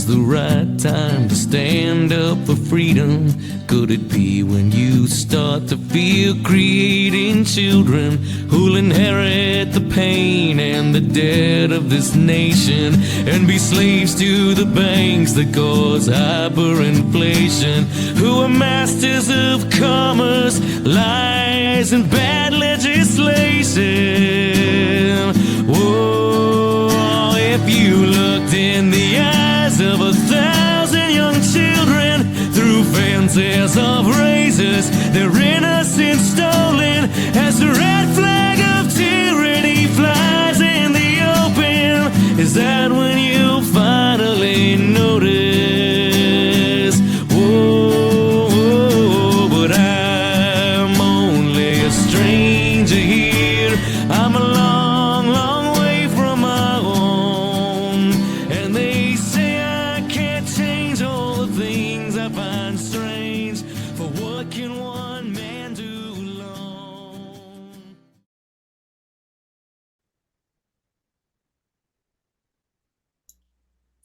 is the right time to stand up for freedom? Could it be when you start to feel creating children who'll inherit the pain and the debt of this nation and be slaves to the banks that cause hyperinflation, who are masters of commerce, lies, and bad legislation? Whoa, if you looked in the eyes of 1,000 young children through fences of razors, their innocence stolen as the red flag of tyranny flies in the open, is that when you finally notice? Whoa, whoa, but I'm only a stranger here. I'm a long, long way from my home, and they say I can't change all the things I find strange, for what can one man do alone?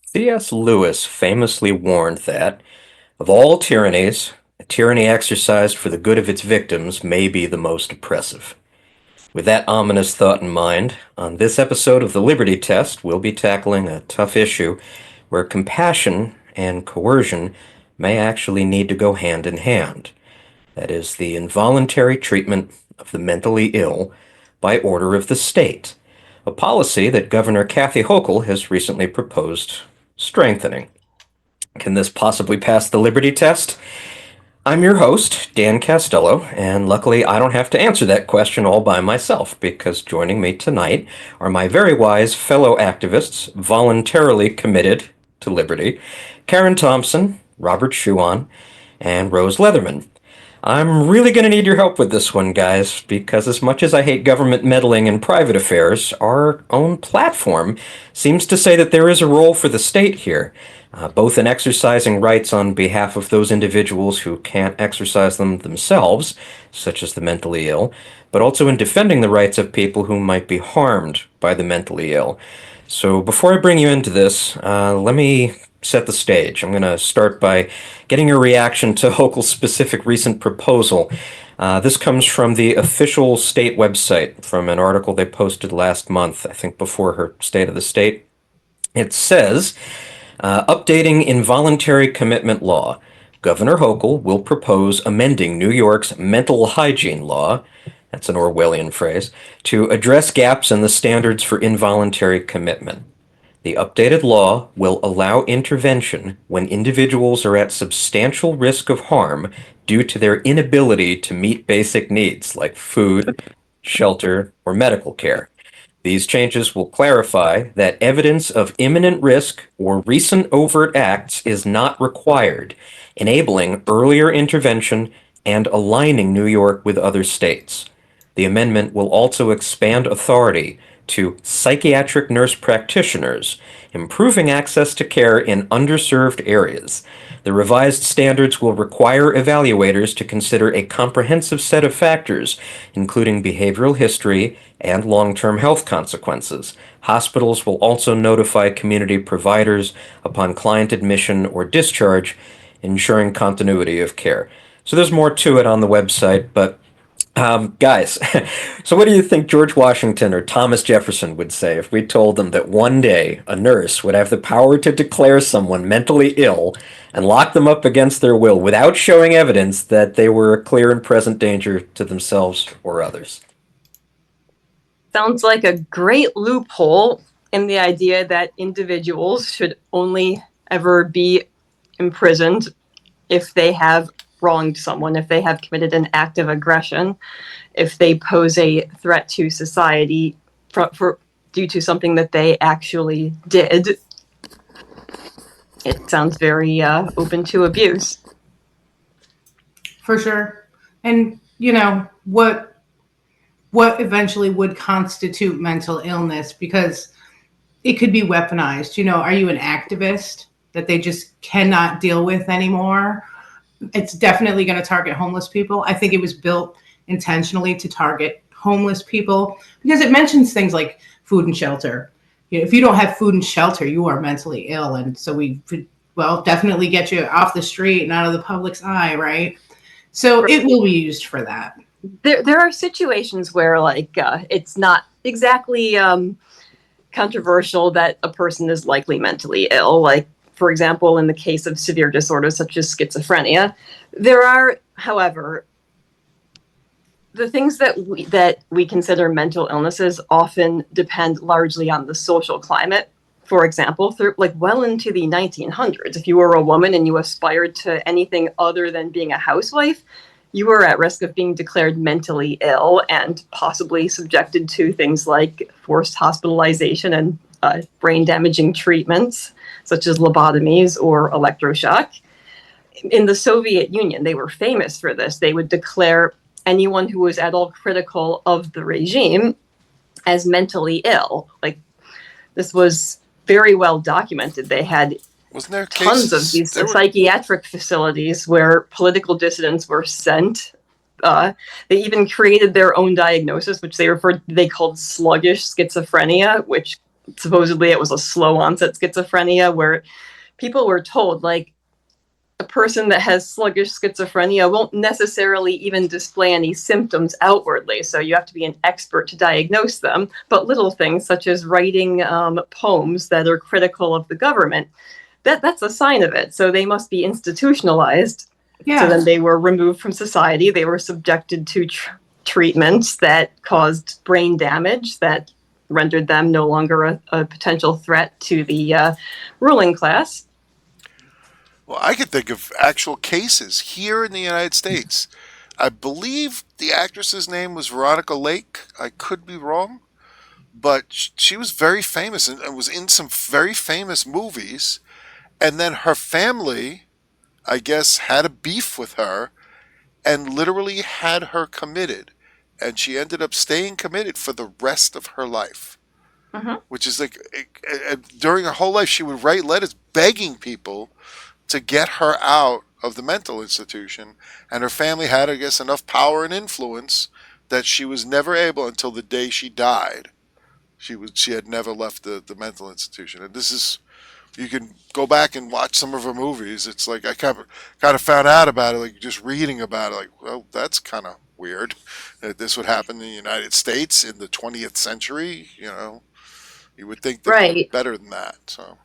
C.S. Lewis famously warned that, of all tyrannies, a tyranny exercised for the good of its victims may be the most oppressive. With that ominous thought in mind, on this episode of The Liberty Test, we'll be tackling a tough issue where compassion and coercion may actually need to go hand in hand. That is, the involuntary treatment of the mentally ill by order of the state, a policy that Governor Kathy Hochul has recently proposed strengthening. Can this possibly pass the Liberty Test? I'm your host, Dan Castello, and luckily I don't have to answer that question all by myself, because joining me tonight are my very wise fellow activists voluntarily committed to liberty, Karyn Thompson, Robert Schuon, and Rose Leatherman. I'm really going to need your help with this one, guys, because as much as I hate government meddling in private affairs, our own platform seems to say that there is a role for the state here, both in exercising rights on behalf of those individuals who can't exercise them themselves, such as the mentally ill, but also in defending the rights of people who might be harmed by the mentally ill. So before I bring you into this, let me set the stage. I'm going to start by getting your reaction to Hochul's specific recent proposal. This comes from the official state website, from an article they posted last month, I think before her State of the State. It says, updating involuntary commitment law. Governor Hochul will propose amending New York's mental hygiene law, that's an Orwellian phrase, to address gaps in the standards for involuntary commitment. The updated law will allow intervention when individuals are at substantial risk of harm due to their inability to meet basic needs like food, shelter, or medical care. These changes will clarify that evidence of imminent risk or recent overt acts is not required, enabling earlier intervention and aligning New York with other states. The amendment will also expand authority to psychiatric nurse practitioners, improving access to care in underserved areas. The revised standards will require evaluators to consider a comprehensive set of factors, including behavioral history and long-term health consequences. Hospitals will also notify community providers upon client admission or discharge, ensuring continuity of care. So there's more to it on the website, but guys, so what do you think George Washington or Thomas Jefferson would say if we told them that one day a nurse would have the power to declare someone mentally ill and lock them up against their will without showing evidence that they were a clear and present danger to themselves or others? Sounds like a great loophole in the idea that individuals should only ever be imprisoned if they have wronged someone, if they have committed an act of aggression, if they pose a threat to society due to something that they actually did. It sounds very open to abuse. For sure. And, you know, what eventually would constitute mental illness, because it could be weaponized. You know, are you an activist that they just cannot deal with anymore? It's definitely going to target homeless people. I think it was built intentionally to target homeless people because it mentions things like food and shelter. if you don't have food and shelter, you are mentally ill. And so we definitely get you off the street and out of the public's eye, right? So it will be used for that. There are situations where it's not exactly controversial that a person is likely mentally ill. Like, for example, in the case of severe disorders such as schizophrenia, there are, however, the things that we consider mental illnesses often depend largely on the social climate. For example, well into the 1900s, if you were a woman and you aspired to anything other than being a housewife, you were at risk of being declared mentally ill and possibly subjected to things like forced hospitalization and brain-damaging treatments, such as lobotomies or electroshock. In the Soviet Union, they were famous for this. They would declare anyone who was at all critical of the regime as mentally ill. Like, this was very well documented. They had Wasn't there tons of these psychiatric facilities where political dissidents were sent. They even created their own diagnosis, which they called sluggish schizophrenia, which supposedly it was a slow onset schizophrenia, where people were told, like, a person that has sluggish schizophrenia won't necessarily even display any symptoms outwardly, so you have to be an expert to diagnose them. But little things such as writing poems that are critical of the government, that's a sign of it. So they must be institutionalized. Yeah. So then they were removed from society. They were subjected to treatments that caused brain damage that rendered them no longer a potential threat to the ruling class. Well, I could think of actual cases here in the United States. I believe the actress's name was Veronica Lake. I could be wrong, but she was very famous and was in some very famous movies. And then her family, I guess, had a beef with her and literally had her committed. And she ended up staying committed for the rest of her life. Which is like, during her whole life, she would write letters begging people to get her out of the mental institution. And her family had, I guess, enough power and influence that she was never able, until the day she died, she had never left the mental institution. And this is, you can go back and watch some of her movies. It's like, I kind of found out about it, like just reading about it, like, well, that's kind of weird that this would happen in the United States in the 20th century. You would think that they were better than that. So.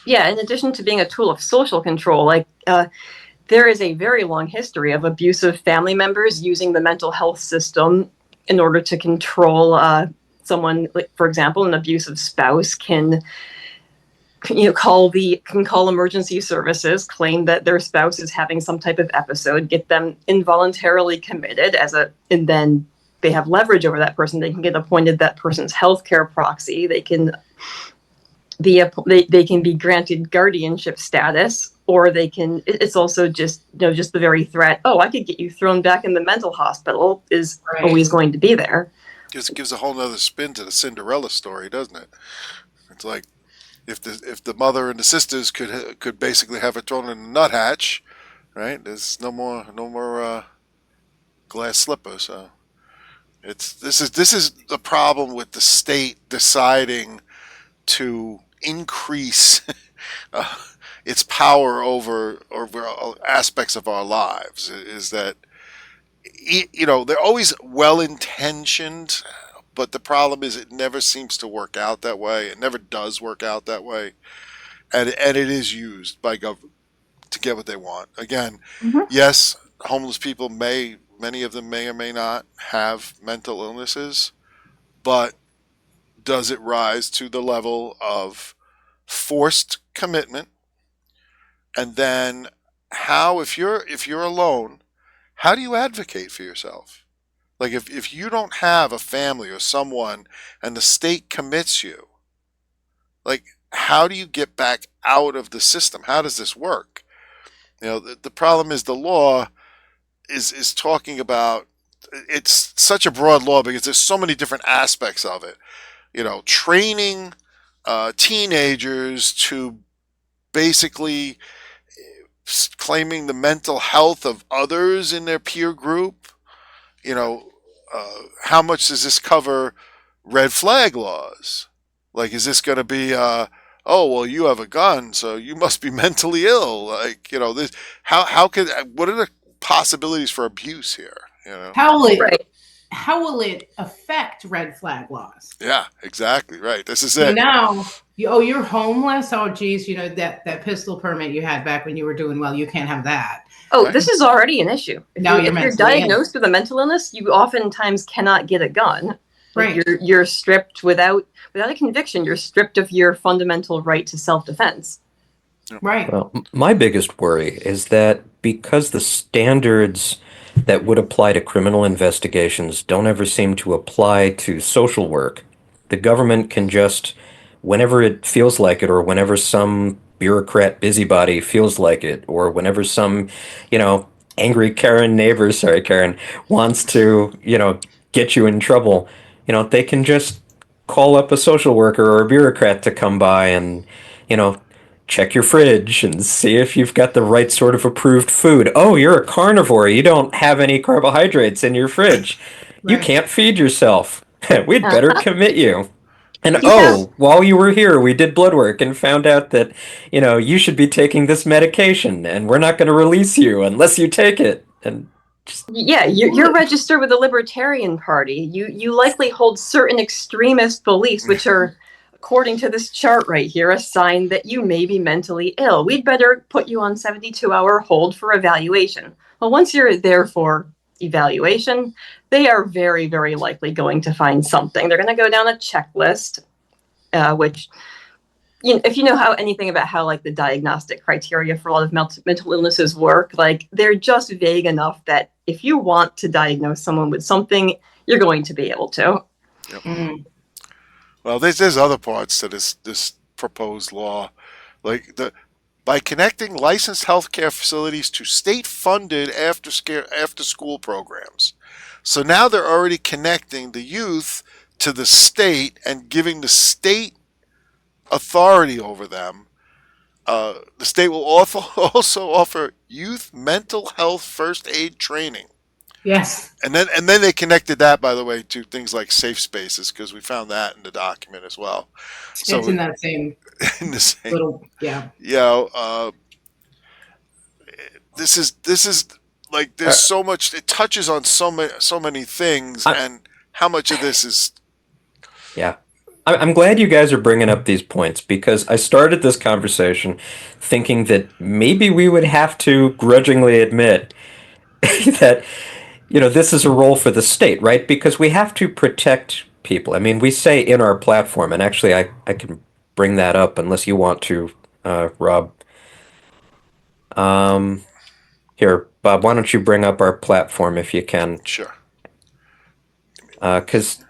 Yeah, in addition to being a tool of social control, there is a very long history of abusive family members using the mental health system in order to control someone. Like, for example, an abusive spouse can call emergency services, claim that their spouse is having some type of episode, get them involuntarily committed and then they have leverage over that person. They can get appointed that person's healthcare proxy. They can be granted guardianship status, or it's also just the very threat, I could get you thrown back in the mental hospital, is always going to be there. Gives a whole nother spin to the Cinderella story, doesn't it? It's like, if the mother and the sisters could basically have her thrown in a nuthatch, right? There's no more glass slipper. So this is the problem with the state deciding to increase its power over aspects of our lives. Is that they're always well intentioned, but the problem is it never seems to work out that way. It never does work out that way, and it is used by government to get what they want. Again, yes, homeless people many of them may or may not have mental illnesses, but does it rise to the level of forced commitment? And then if you're alone, how do you advocate for yourself? Like, if you don't have a family or someone and the state commits you, like, how do you get back out of the system? How does this work? The problem is the law is talking about, it's such a broad law because there's so many different aspects of it. Training teenagers to basically claiming the mental health of others in their peer group. How much does this cover red flag laws? Like, is this going to be, oh, well, you have a gun, so you must be mentally ill? Like, this, what are the possibilities for abuse here? How will it Right. how will it affect red flag laws? Yeah, exactly. Right. This is So it. now, you're homeless. Oh, geez, that pistol permit you had back when you were doing well, you can't have that. Oh, Right. this is already an issue. Now you're If you're mentally ill. diagnosed with a mental illness, you oftentimes cannot get a gun. Like, Right. you're stripped without a conviction. You're stripped of your fundamental right to self-defense. Right. Well, my biggest worry is that because the standards that would apply to criminal investigations don't ever seem to apply to social work, the government can just, whenever it feels like it, or whenever some bureaucrat busybody feels like it, or whenever some, angry Karen neighbor, sorry, Karen, wants to, get you in trouble, they can just call up a social worker or a bureaucrat to come by and, you know, check your fridge and see if you've got the right sort of approved food. Oh, you're a carnivore. You don't have any carbohydrates in your fridge. You Right. can't feed yourself. We'd better commit you. And Yeah. while you were here, we did blood work and found out that, you should be taking this medication and we're not going to release you unless you take it. And Yeah, you're registered with the Libertarian Party. You likely hold certain extremist beliefs, which are, according to this chart right here, a sign that you may be mentally ill. We'd better put you on 72-hour hold for evaluation. Well, once you're there for evaluation, they are very, very likely going to find something. They're going to go down a checklist, which, if you know anything about how like the diagnostic criteria for a lot of mental illnesses work, like they're just vague enough that if you want to diagnose someone with something, you're going to be able to. Yep. Mm. Well, there's other parts to this proposed law, like by connecting licensed healthcare facilities to state-funded after-school programs. So now they're already connecting the youth to the state and giving the state authority over them. The state will also offer youth mental health first aid training. Yes. And then they connected that, by the way, to things like safe spaces, because we found that in the document as well. So It's in that same in the same, little, yeah. This is like there's so much. It touches on so many things, and how much of this is. yeah. I'm glad you guys are bringing up these points because I started this conversation thinking that maybe we would have to grudgingly admit that, this is a role for the state, right? Because we have to protect people. I mean, we say in our platform, and actually I can bring that up unless you want to, Rob. Here, Bob, why don't you bring up our platform if you can? Sure. Because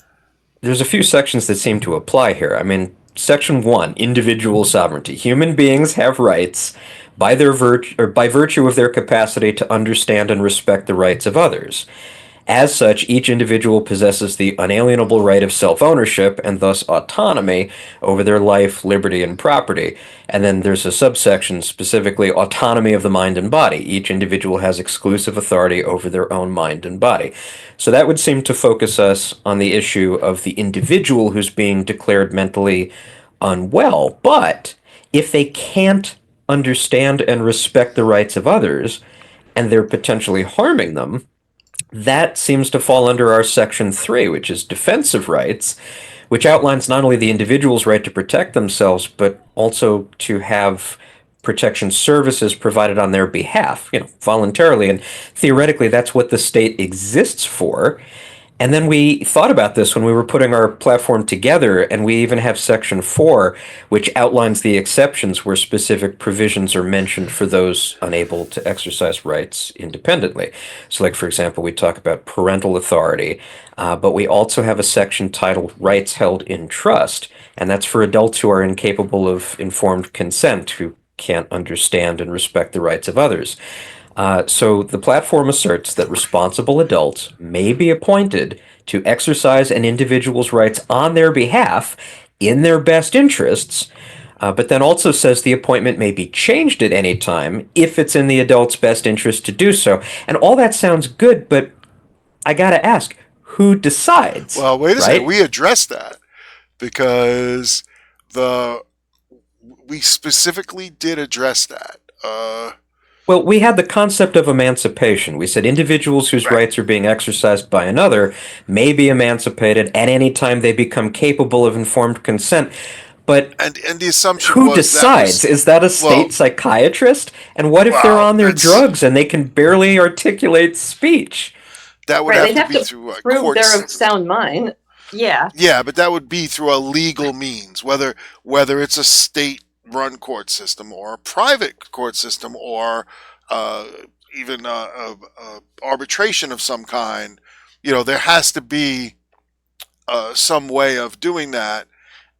there's a few sections that seem to apply here. I mean, Section 1, individual sovereignty. Human beings have rights by virtue of their capacity to understand and respect the rights of others. As such, each individual possesses the unalienable right of self-ownership and thus autonomy over their life, liberty, and property. And then there's a subsection specifically autonomy of the mind and body. Each individual has exclusive authority over their own mind and body. So that would seem to focus us on the issue of the individual who's being declared mentally unwell. But if they can't understand and respect the rights of others, and they're potentially harming them, that seems to fall under our Section 3, which is defensive rights, which outlines not only the individual's right to protect themselves, but also to have protection services provided on their behalf, voluntarily. And theoretically, that's what the state exists for. And then we thought about this when we were putting our platform together, and we even have Section 4, which outlines the exceptions where specific provisions are mentioned for those unable to exercise rights independently. So, like, for example, we talk about parental authority, but we also have a section titled Rights Held in Trust, and that's for adults who are incapable of informed consent, who can't understand and respect the rights of others. So the platform asserts that responsible adults may be appointed to exercise an individual's rights on their behalf in their best interests, but then also says the appointment may be changed at any time if it's in the adult's best interest to do so. And all that sounds good, but I gotta ask, who decides? Well, wait a right? second. We addressed that because we specifically did address that. Well, we had the concept of emancipation. We said individuals whose Right. rights are being exercised by another may be emancipated at any time they become capable of informed consent. But And the assumption who was that decides? was, Is that a well, state psychiatrist? And what if they're wow, on their drugs and they can barely articulate speech? that would Right, have they'd to have be to through a prove they're of courts. sound mind. Yeah. Yeah, but that would be through a legal means, whether it's a state-run court system or a private court system or uh, even arbitration of some kind. There has to be some way of doing that.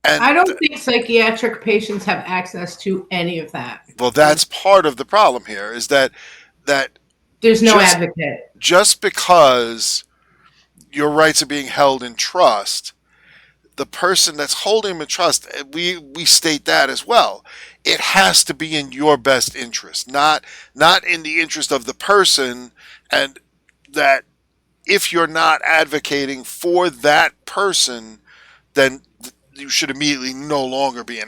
And I don't think psychiatric patients have access to any of that. well, that's part of the problem here is that There's no just advocate. just because your rights are being held in trust, the person that's holding them in trust, we state that as well. It has to be in your best interest, not in the interest of the person, and that if you're not advocating for that person, then you should immediately no longer be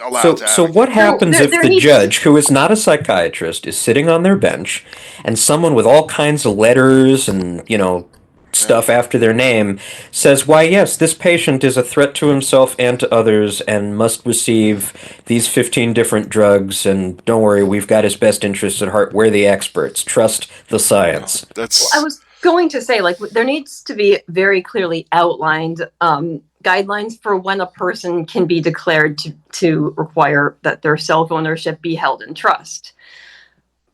allowed to So what advocate. happens there, if there the needs judge, who is not a psychiatrist, is sitting on their bench, and someone with all kinds of letters and stuff after their name says, "Why, yes, this patient is a threat to himself and to others, and must receive these 15 different drugs. And don't worry, we've got his best interests at heart. We're the experts. Trust the science." That's I was going to say, like, there needs to be very clearly outlined guidelines for when a person can be declared to require that their self-ownership be held in trust.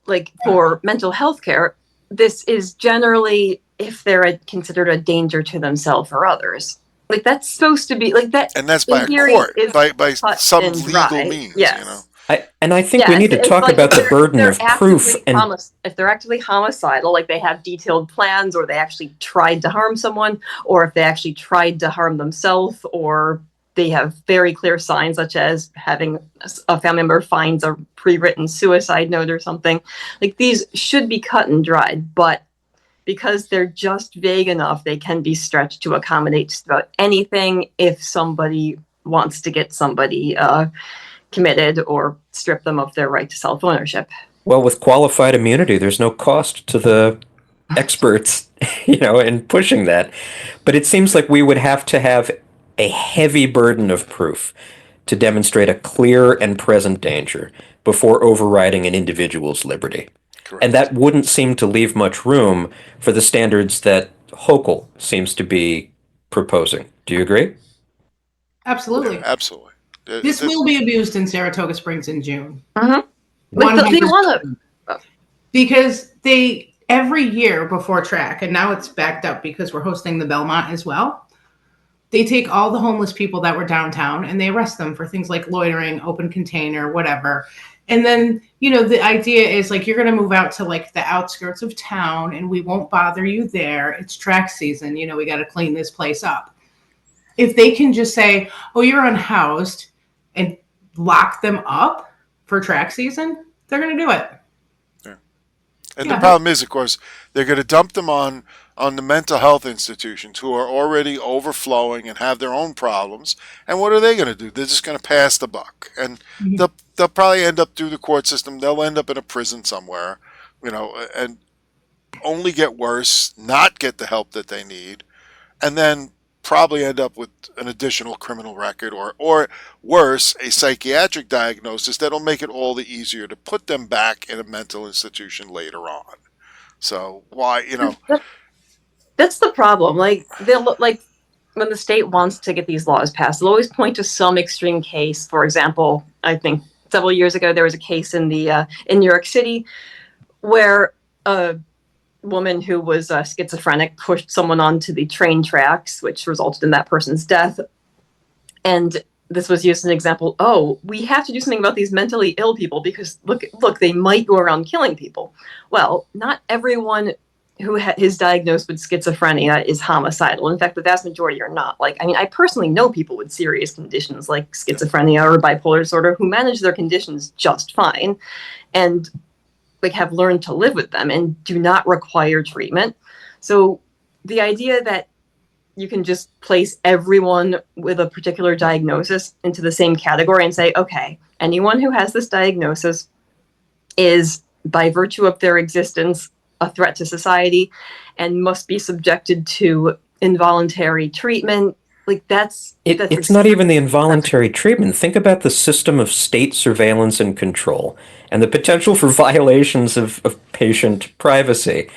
Like, for mental health care, this is generally if they're considered a danger to themselves or others. Like, that's supposed to be like that. and that's by in a theory, court, is by cut some and legal dry. means. Yes. I think we Yes, need to it's talk like about the burden they're of proof. actively And if they're actively homicidal, like they have detailed plans, or they actually tried to harm someone, or if they actually tried to harm themselves, or they have very clear signs, such as having a family member finds a pre-written suicide note or something. Like, these should be cut and dried, but because they're just vague enough, they can be stretched to accommodate just about anything if somebody wants to get somebody committed or strip them of their right to self-ownership. well, with qualified immunity, there's no cost to the experts, in pushing that. But it seems like we would have to have a heavy burden of proof to demonstrate a clear and present danger before overriding an individual's liberty. Correct. And that wouldn't seem to leave much room for the standards that Hochul seems to be proposing. Do you agree? Absolutely. Yeah, absolutely. This will be abused in Saratoga Springs in June. Mm-hmm. Like, they want to. Because they every year before track, and now it's backed up because we're hosting the Belmont as well. They take all the homeless people that were downtown and they arrest them for things like loitering, open container, whatever. And then, the idea is like, you're going to move out to like the outskirts of town and we won't bother you there. It's track season. We got to clean this place up. If they can just say, oh, you're unhoused, and lock them up for track season, they're going to do it. And the problem is, of course, they're going to dump them on the mental health institutions who are already overflowing and have their own problems. And what are they going to do? They're just going to pass the buck. And they'll probably end up through the court system. They'll end up in a prison somewhere, and only get worse, not get the help that they need, and then probably end up with an additional criminal record or worse, a psychiatric diagnosis that'll make it all the easier to put them back in a mental institution later on. So why, That's the problem. Like, they'll like when the state wants to get these laws passed, they'll always point to some extreme case. For example, I think several years ago there was a case in in New York City where a woman who was schizophrenic pushed someone onto the train tracks, which resulted in that person's death. And this was used as an example. Oh, we have to do something about these mentally ill people because look, they might go around killing people. Well, not everyone who is diagnosed with schizophrenia is homicidal. In fact, the vast majority are not. Like, I personally know people with serious conditions like schizophrenia or bipolar disorder who manage their conditions just fine and like have learned to live with them and do not require treatment. So the idea that you can just place everyone with a particular diagnosis into the same category and say, okay, anyone who has this diagnosis is, by virtue of their existence, a threat to society and must be subjected to involuntary treatment. Like It's not even the involuntary treatment. Think about the system of state surveillance and control and the potential for violations of patient privacy, They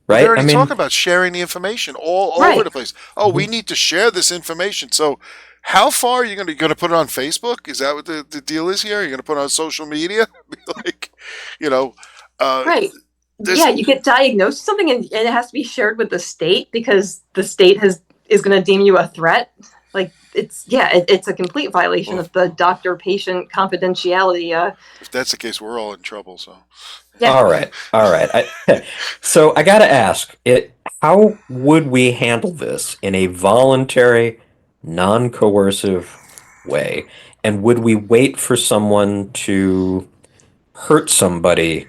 right? I already talk mean, about sharing the information all over Right. the place. Oh, we need to share this information. So, how far are you going to put it on Facebook? Is that what the deal is here? You're going to put it on social media? Like, you know, Right. there's Yeah, you get diagnosed with something and it has to be shared with the state because the state is going to deem you a threat. Like it's a complete violation of the doctor-patient confidentiality. if that's the case, we're all in trouble. So, Yeah. all right, all right. So I got to ask, how would we handle this in a voluntary, non-coercive way? And would we wait for someone to hurt somebody,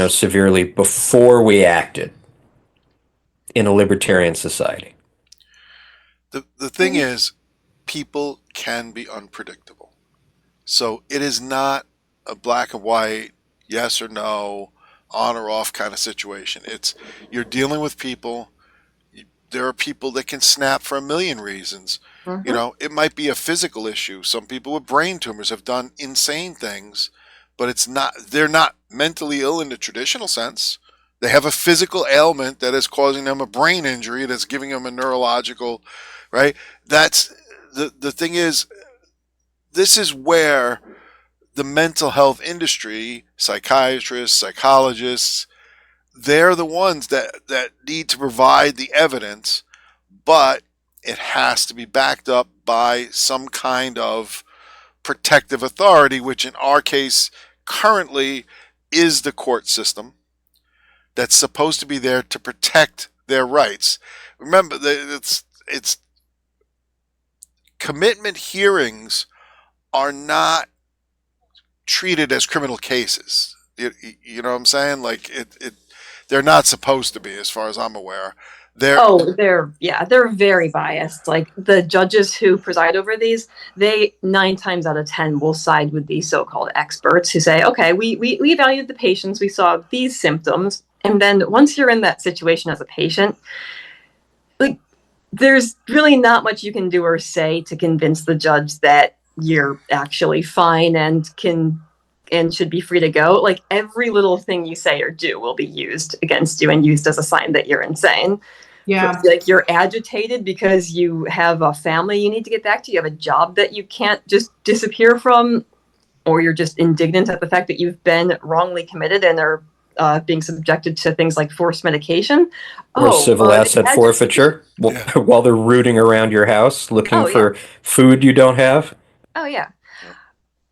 severely before we acted in a libertarian society? the thing is, people can be unpredictable. So it is not a black and white, yes or no, on or off kind of situation. It's you're dealing with people. There are people that can snap for a million reasons. Mhm. It might be a physical issue. Some people with brain tumors have done insane things, but they're not mentally ill in the traditional sense. They have a physical ailment that is causing them a brain injury that's giving them a neurological, right? That's the thing is, this is where the mental health industry, psychiatrists, psychologists, they're the ones that need to provide the evidence, but it has to be backed up by some kind of protective authority, which in our case currently is the court system that's supposed to be there to protect their rights. Remember, it's commitment hearings are not treated as criminal cases. You know what I'm saying? Like they're not supposed to be, as far as I'm aware. They're very biased. Like the judges who preside over these, they 9 times out of 10 will side with these so-called experts who say, okay, we evaluated the patients, we saw these symptoms, and then once you're in that situation as a patient, like there's really not much you can do or say to convince the judge that you're actually fine and should be free to go. Like every little thing you say or do will be used against you and used as a sign that you're insane. Yeah. So, like you're agitated because you have a family you need to get back to, you have a job that you can't just disappear from, or you're just indignant at the fact that you've been wrongly committed and are being subjected to things like forced medication. Or civil asset agitation. forfeiture while they're rooting around your house looking for food you don't have? Oh, yeah.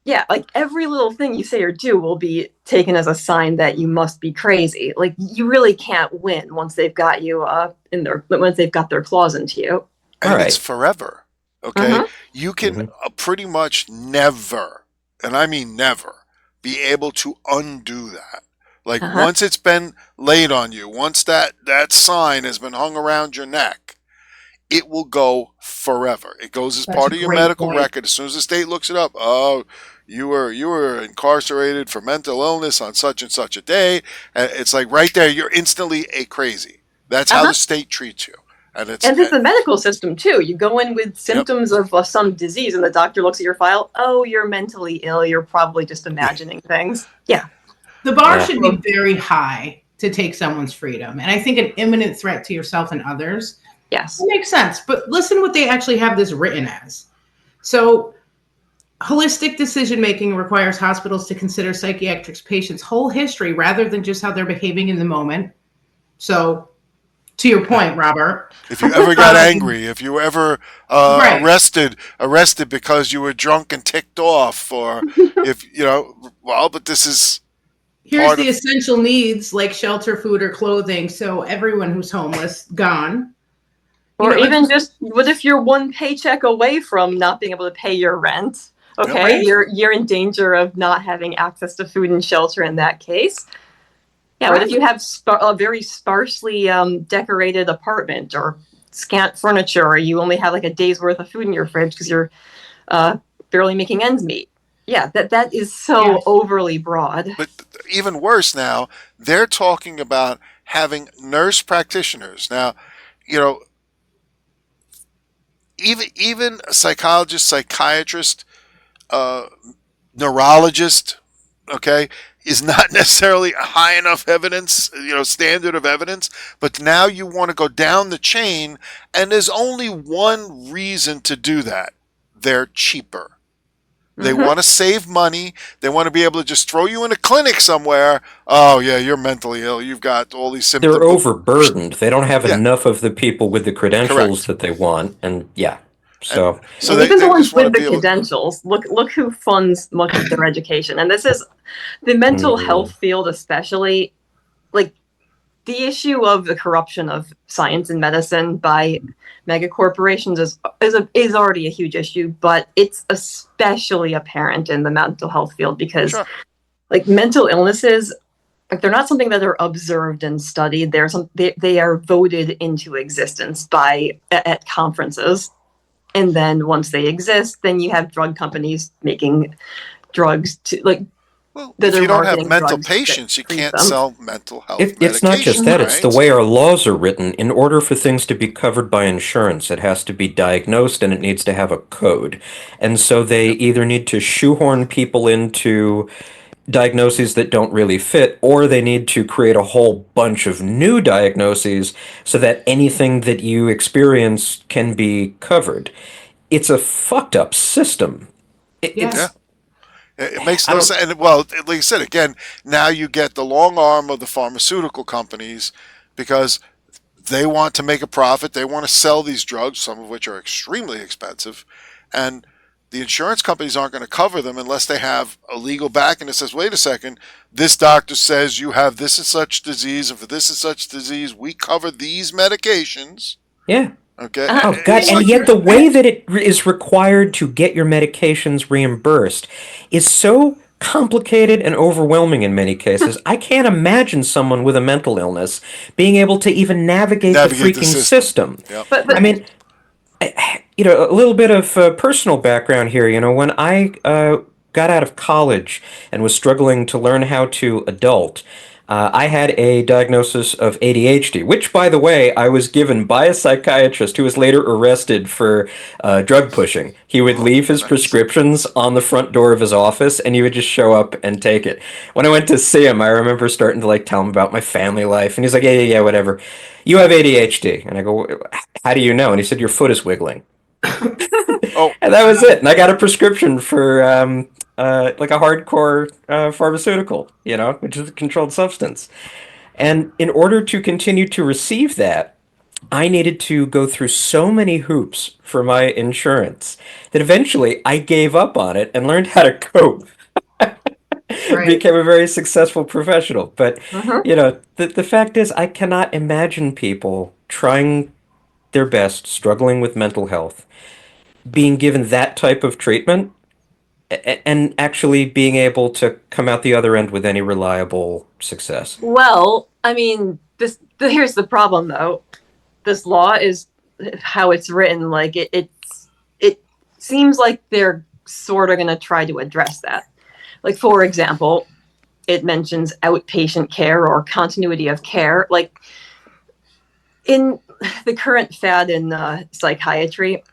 Yeah, like every little thing you say or do will be taken as a sign that you must be crazy. Like you really can't win once they've got you once they've got their claws into you. And it's forever. Okay, you can pretty much never, and I mean never, be able to undo that. Like once it's been laid on you, once that sign has been hung around your neck, it will go forever. It goes as part of your medical record. As soon as the state looks it up, oh, you were incarcerated for mental illness on such and such a day. And it's like right there, you're instantly a crazy. That's how the state treats you. And it's the medical system too. You go in with symptoms of some disease, and the doctor looks at your file. Oh, you're mentally ill. You're probably just imagining things. Yeah. The bar should be very high to take someone's freedom. And I think an imminent threat to yourself and others. Yes. It makes sense. But listen what they actually have this written as. So holistic decision-making requires hospitals to consider psychiatric patients' whole history rather than just how they're behaving in the moment. So to your point, Robert. If you ever got angry, if you were ever arrested because you were drunk and ticked off, or if, but this is... Here's the essential needs like shelter, food, or clothing. So everyone who's homeless, gone. Or even just, what if you're one paycheck away from not being able to pay your rent? Okay, you're in danger of not having access to food and shelter in that case. Yeah, what if you have a very sparsely decorated apartment or scant furniture, or you only have like a day's worth of food in your fridge because you're barely making ends meet. Yeah, that is so overly broad. But even worse now, they're talking about having nurse practitioners. Now, you know, even a psychologist, psychiatrist, neurologist, okay, is not necessarily a high enough evidence, standard of evidence. But now you want to go down the chain, and there's only one reason to do that. They're cheaper. They want to save money. They want to be able to just throw you in a clinic somewhere. Oh, yeah, you're mentally ill. You've got all these symptoms. They're overburdened. They don't have enough of the people with the credentials that they want. And so even the ones with the credentials, look who funds much of their education. And this is the mental health field, especially, like the issue of the corruption of science and medicine by mega corporations is already a huge issue, but it's especially apparent in the mental health field because like mental illnesses, like they're not something that are observed and studied. They are voted into existence at conferences. And then once they exist, then you have drug companies making drugs to like. Well, if you don't have mental patients, you can't sell mental health medication. It's not just that. Right? It's the way our laws are written. In order for things to be covered by insurance, it has to be diagnosed and it needs to have a code. And so they either need to shoehorn people into diagnoses that don't really fit, or they need to create a whole bunch of new diagnoses so that anything that you experience can be covered. It's a fucked up system. It makes no sense. And, well, like I said, again, now you get the long arm of the pharmaceutical companies because they want to make a profit. They want to sell these drugs, some of which are extremely expensive. And the insurance companies aren't going to cover them unless they have a legal backing that says, wait a second, this doctor says you have this and such disease, and for this and such disease, we cover these medications. Yeah. Okay. Oh, God. And yet the way that it is required to get your medications reimbursed is so complicated and overwhelming in many cases. I can't imagine someone with a mental illness being able to even navigate the freaking system. Yep. But I mean, a little bit of personal background here. When I got out of college and was struggling to learn how to adult, I had a diagnosis of ADHD, which, by the way, I was given by a psychiatrist who was later arrested for drug pushing. He would leave his prescriptions on the front door of his office, and he would just show up and take it. When I went to see him, I remember starting to tell him about my family life, and he's like, yeah, whatever. You have ADHD. And I go, how do you know? And he said, your foot is wiggling. And that was it. And I got a prescription for a hardcore pharmaceutical, which is a controlled substance. And in order to continue to receive that, I needed to go through so many hoops for my insurance that eventually I gave up on it and learned how to cope. Became a very successful professional. But, the fact is, I cannot imagine people trying their best, struggling with mental health, being given that type of treatment and actually being able to come out the other end with any reliable success. Well, I mean, here's the problem, though. This law is how it's written. Like it seems like they're sort of going to try to address that. Like, for example, it mentions outpatient care or continuity of care. Like in the current fad in psychiatry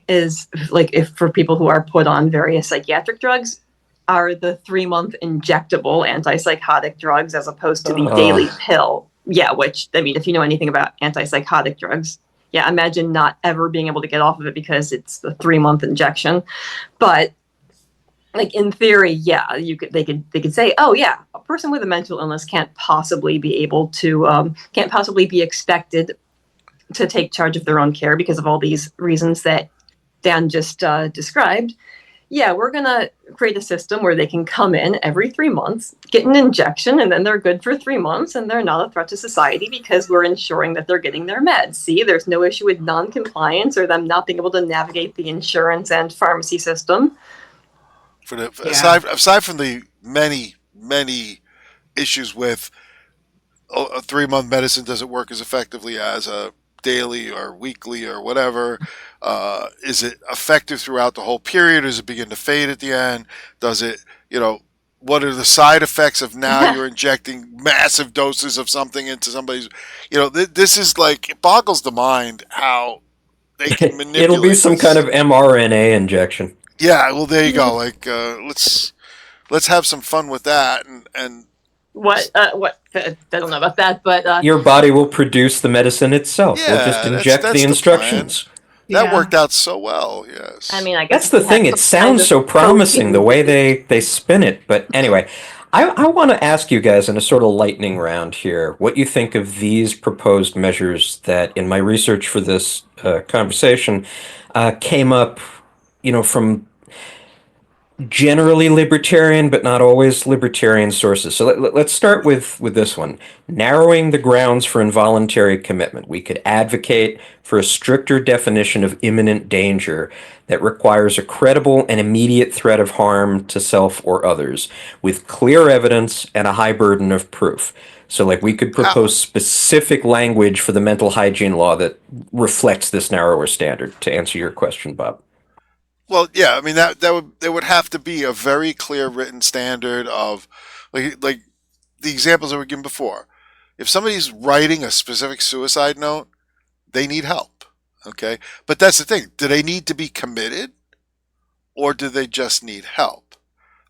is if for people who are put on various psychiatric drugs are the 3-month injectable antipsychotic drugs as opposed to the daily pill. Yeah, which, I mean, if you know anything about antipsychotic drugs, imagine not ever being able to get off of it because it's the 3-month injection. But in theory, they could say, oh yeah, a person with a mental illness can't possibly be expected to take charge of their own care because of all these reasons that Dan just described. We're going to create a system where they can come in every 3 months, get an injection, and then they're good for 3 months, and they're not a threat to society because we're ensuring that they're getting their meds. See, there's no issue with non-compliance or them not being able to navigate the insurance and pharmacy system. Aside from the many issues with a 3-month medicine doesn't work as effectively as a daily or weekly or whatever? Is it effective throughout the whole period? Does it begin to fade at the end? Does it, what are the side effects of now you're injecting massive doses of something into somebody's, this is like, it boggles the mind how they can manipulate. It'll be some kind of mRNA injection. Yeah, well, there you go. Like, let's have some fun with that. And what? I don't know about that, but your body will produce the medicine itself. Yeah, we'll just inject that's the instructions. That worked out so well. Yes. I mean, I guess that's the thing. It sounds so promising the way they spin it. But anyway, I want to ask you guys in a sort of lightning round here what you think of these proposed measures that, in my research for this conversation, came up, from generally libertarian, but not always libertarian sources. So let's start with this one. Narrowing the grounds for involuntary commitment. We could advocate for a stricter definition of imminent danger that requires a credible and immediate threat of harm to self or others, with clear evidence and a high burden of proof. So we could propose specific language for the mental hygiene law that reflects this narrower standard, to answer your question, Bob. Well, yeah, I mean there would have to be a very clear written standard of like the examples that were given before. If somebody's writing a specific suicide note, they need help. Okay? But that's the thing. Do they need to be committed or do they just need help?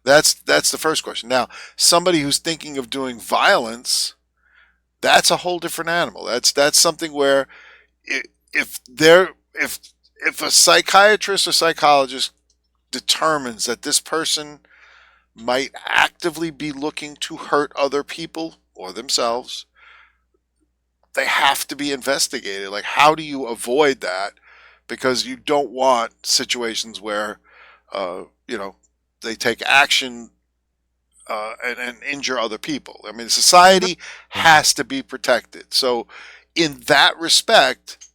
That's the first question. Now, somebody who's thinking of doing violence, that's a whole different animal. That's something where if a psychiatrist or psychologist determines that this person might actively be looking to hurt other people or themselves, they have to be investigated. Like, how do you avoid that? Because you don't want situations where, they take action and injure other people. I mean, society has to be protected. So in that respect,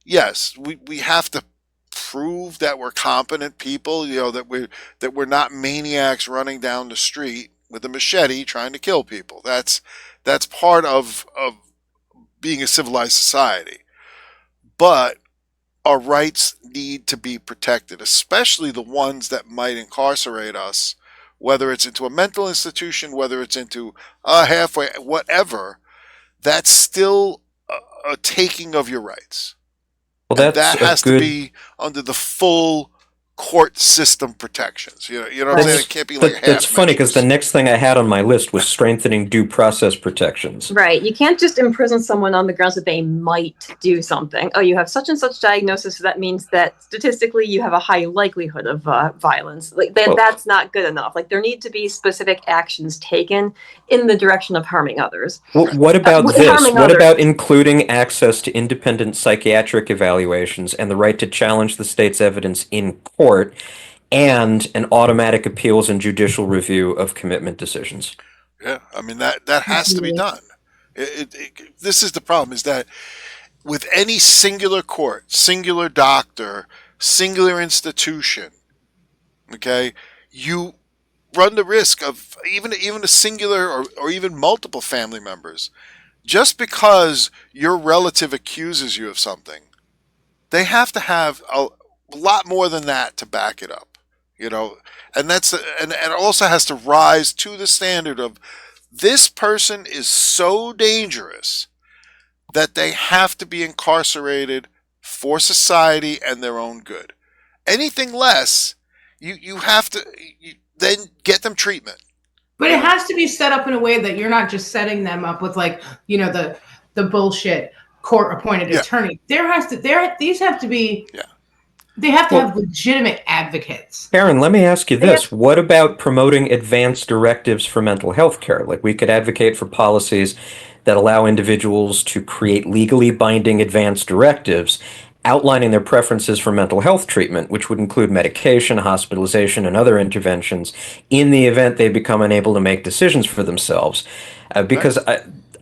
yes, we have to prove that we're competent people, that we're not maniacs running down the street with a machete trying to kill people. That's part of being a civilized society. But our rights need to be protected, especially the ones that might incarcerate us, whether it's into a mental institution, whether it's into a halfway, whatever. That's still a taking of your rights. Well, that has to be under the full court system protections. You know what I'm saying? It can't be like half. That's funny because the next thing I had on my list was strengthening due process protections. Right. You can't just imprison someone on the grounds that they might do something. Oh, you have such and such diagnosis, so that means that statistically you have a high likelihood of violence. That's not good enough. There need to be specific actions taken in the direction of harming others. Well, what about this? What about including access to independent psychiatric evaluations and the right to challenge the state's evidence in court, and an automatic appeals and judicial review of commitment decisions? Yeah, I mean that has to be done. This is the problem: is that with any singular court, singular doctor, singular institution, okay, you run the risk of even a singular or even multiple family members. Just because your relative accuses you of something, they have to have a lot more than that to back it up, and it also has to rise to the standard of this person is so dangerous that they have to be incarcerated for society and their own good. Anything less, you have to then get them treatment. But it has to be set up in a way that you're not just setting them up with the bullshit court-appointed attorney. These have to be. Yeah. They have to have legitimate advocates. Karyn, let me ask you this. What about promoting advanced directives for mental health care? We could advocate for policies that allow individuals to create legally binding advanced directives outlining their preferences for mental health treatment, which would include medication, hospitalization, and other interventions in the event they become unable to make decisions for themselves. Because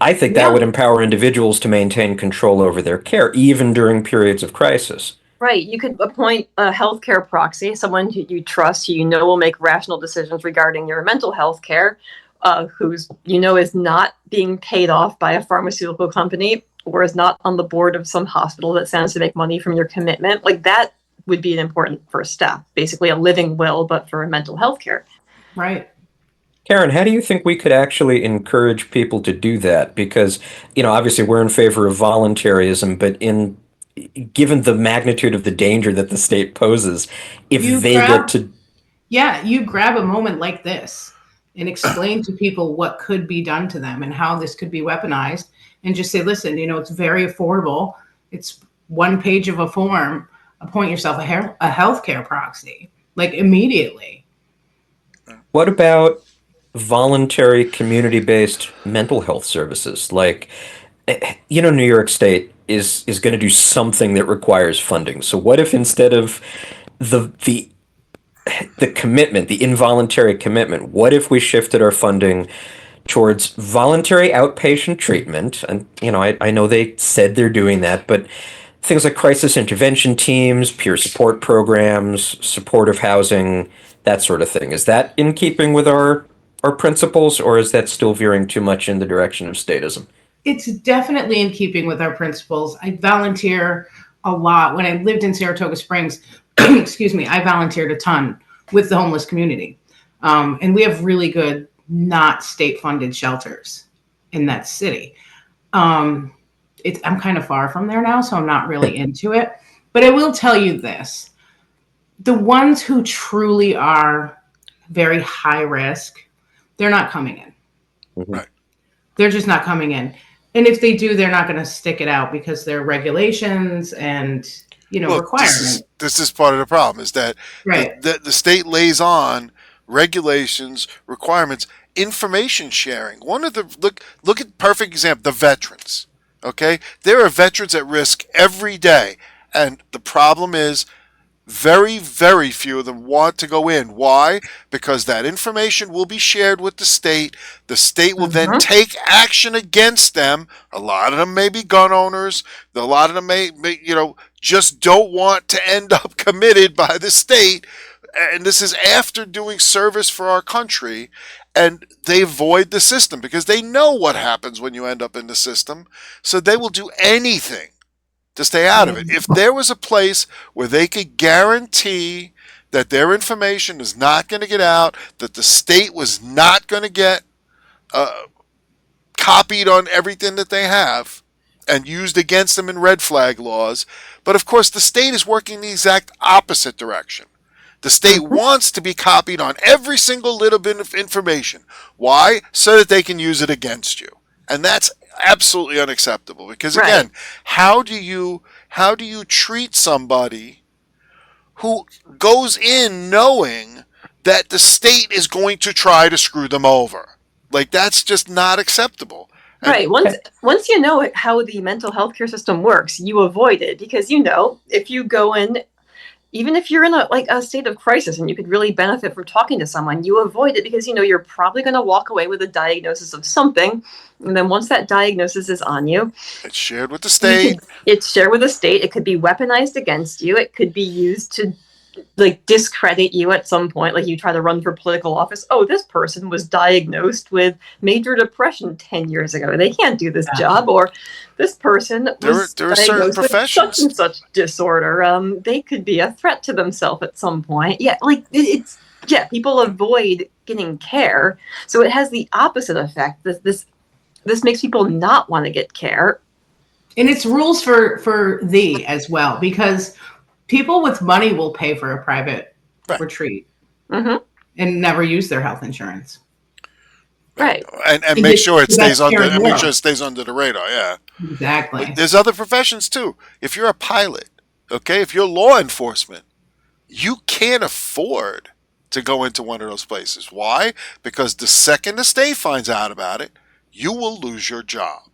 I think that would empower individuals to maintain control over their care, even during periods of crisis. Right. You could appoint a healthcare proxy, someone who you trust, who will make rational decisions regarding your mental health care, who's is not being paid off by a pharmaceutical company or is not on the board of some hospital that stands to make money from your commitment, like that would be an important first step. Basically a living will, but for mental health care. Right. Karyn, how do you think we could actually encourage people to do that? Because, obviously we're in favor of voluntarism, but given the magnitude of the danger that the state poses, if they get to... Yeah, you grab a moment like this and explain to people what could be done to them and how this could be weaponized, and just say, listen, it's very affordable. It's one page of a form. Appoint yourself a healthcare proxy, like immediately. What about voluntary community-based mental health services? Like, New York State is going to do something that requires funding. So what if instead of the commitment, the involuntary commitment, what if we shifted our funding towards voluntary outpatient treatment? And, I know they said they're doing that, but things like crisis intervention teams, peer support programs, supportive housing, that sort of thing. Is that in keeping with our principles, or is that still veering too much in the direction of statism? It's definitely in keeping with our principles. I volunteer a lot. When I lived in Saratoga Springs, excuse me, I volunteered a ton with the homeless community. And we have really good, not state-funded shelters in that city. I'm kind of far from there now, so I'm not really into it. But I will tell you this. The ones who truly are very high risk, they're not coming in. Right. They're just not coming in. And if they do, they're not going to stick it out because there are regulations and, requirements. This is part of the problem, is that right. the state lays on regulations, requirements, information sharing. One of the look at perfect example, the veterans. Okay? There are veterans at risk every day. And the problem is very, very few of them want to go in. Why? Because that information will be shared with the state. The state will then take action against them. A lot of them may be gun owners. A lot of them may just don't want to end up committed by the state. And this is after doing service for our country. And they avoid the system because they know what happens when you end up in the system. So they will do anything to stay out of it. If there was a place where they could guarantee that their information is not going to get out, that the state was not going to get copied on everything that they have and used against them in red flag laws. But of course, the state is working the exact opposite direction. The state wants to be copied on every single little bit of information. Why? So that they can use it against you. And that's absolutely unacceptable, because again, how do you treat somebody who goes in knowing that the state is going to try to screw them over? Like, that's just not acceptable. Right. Once you know how the mental health care system works, you avoid it, because if you go in, even if you're in a state of crisis and you could really benefit from talking to someone, you avoid it because you're probably going to walk away with a diagnosis of something. And then once that diagnosis is on you, it's shared with the state. It's shared with the state. It could be weaponized against you. It could be used to discredit you at some point. Like, you try to run for political office. Oh, this person was diagnosed with major depression 10 years ago. They can't do this job. Or this person was there are certain diagnosed with professions. such and such disorder. They could be a threat to themselves at some point. Yeah, people avoid getting care. So it has the opposite effect. This makes people not want to get care. And it's rules for thee as well, because people with money will pay for a private retreat and never use their health insurance. Right. And make sure it stays under the radar. Yeah. Exactly. But there's other professions too. If you're a pilot, okay, if you're law enforcement, you can't afford to go into one of those places. Why? Because the second the state finds out about it, you will lose your job.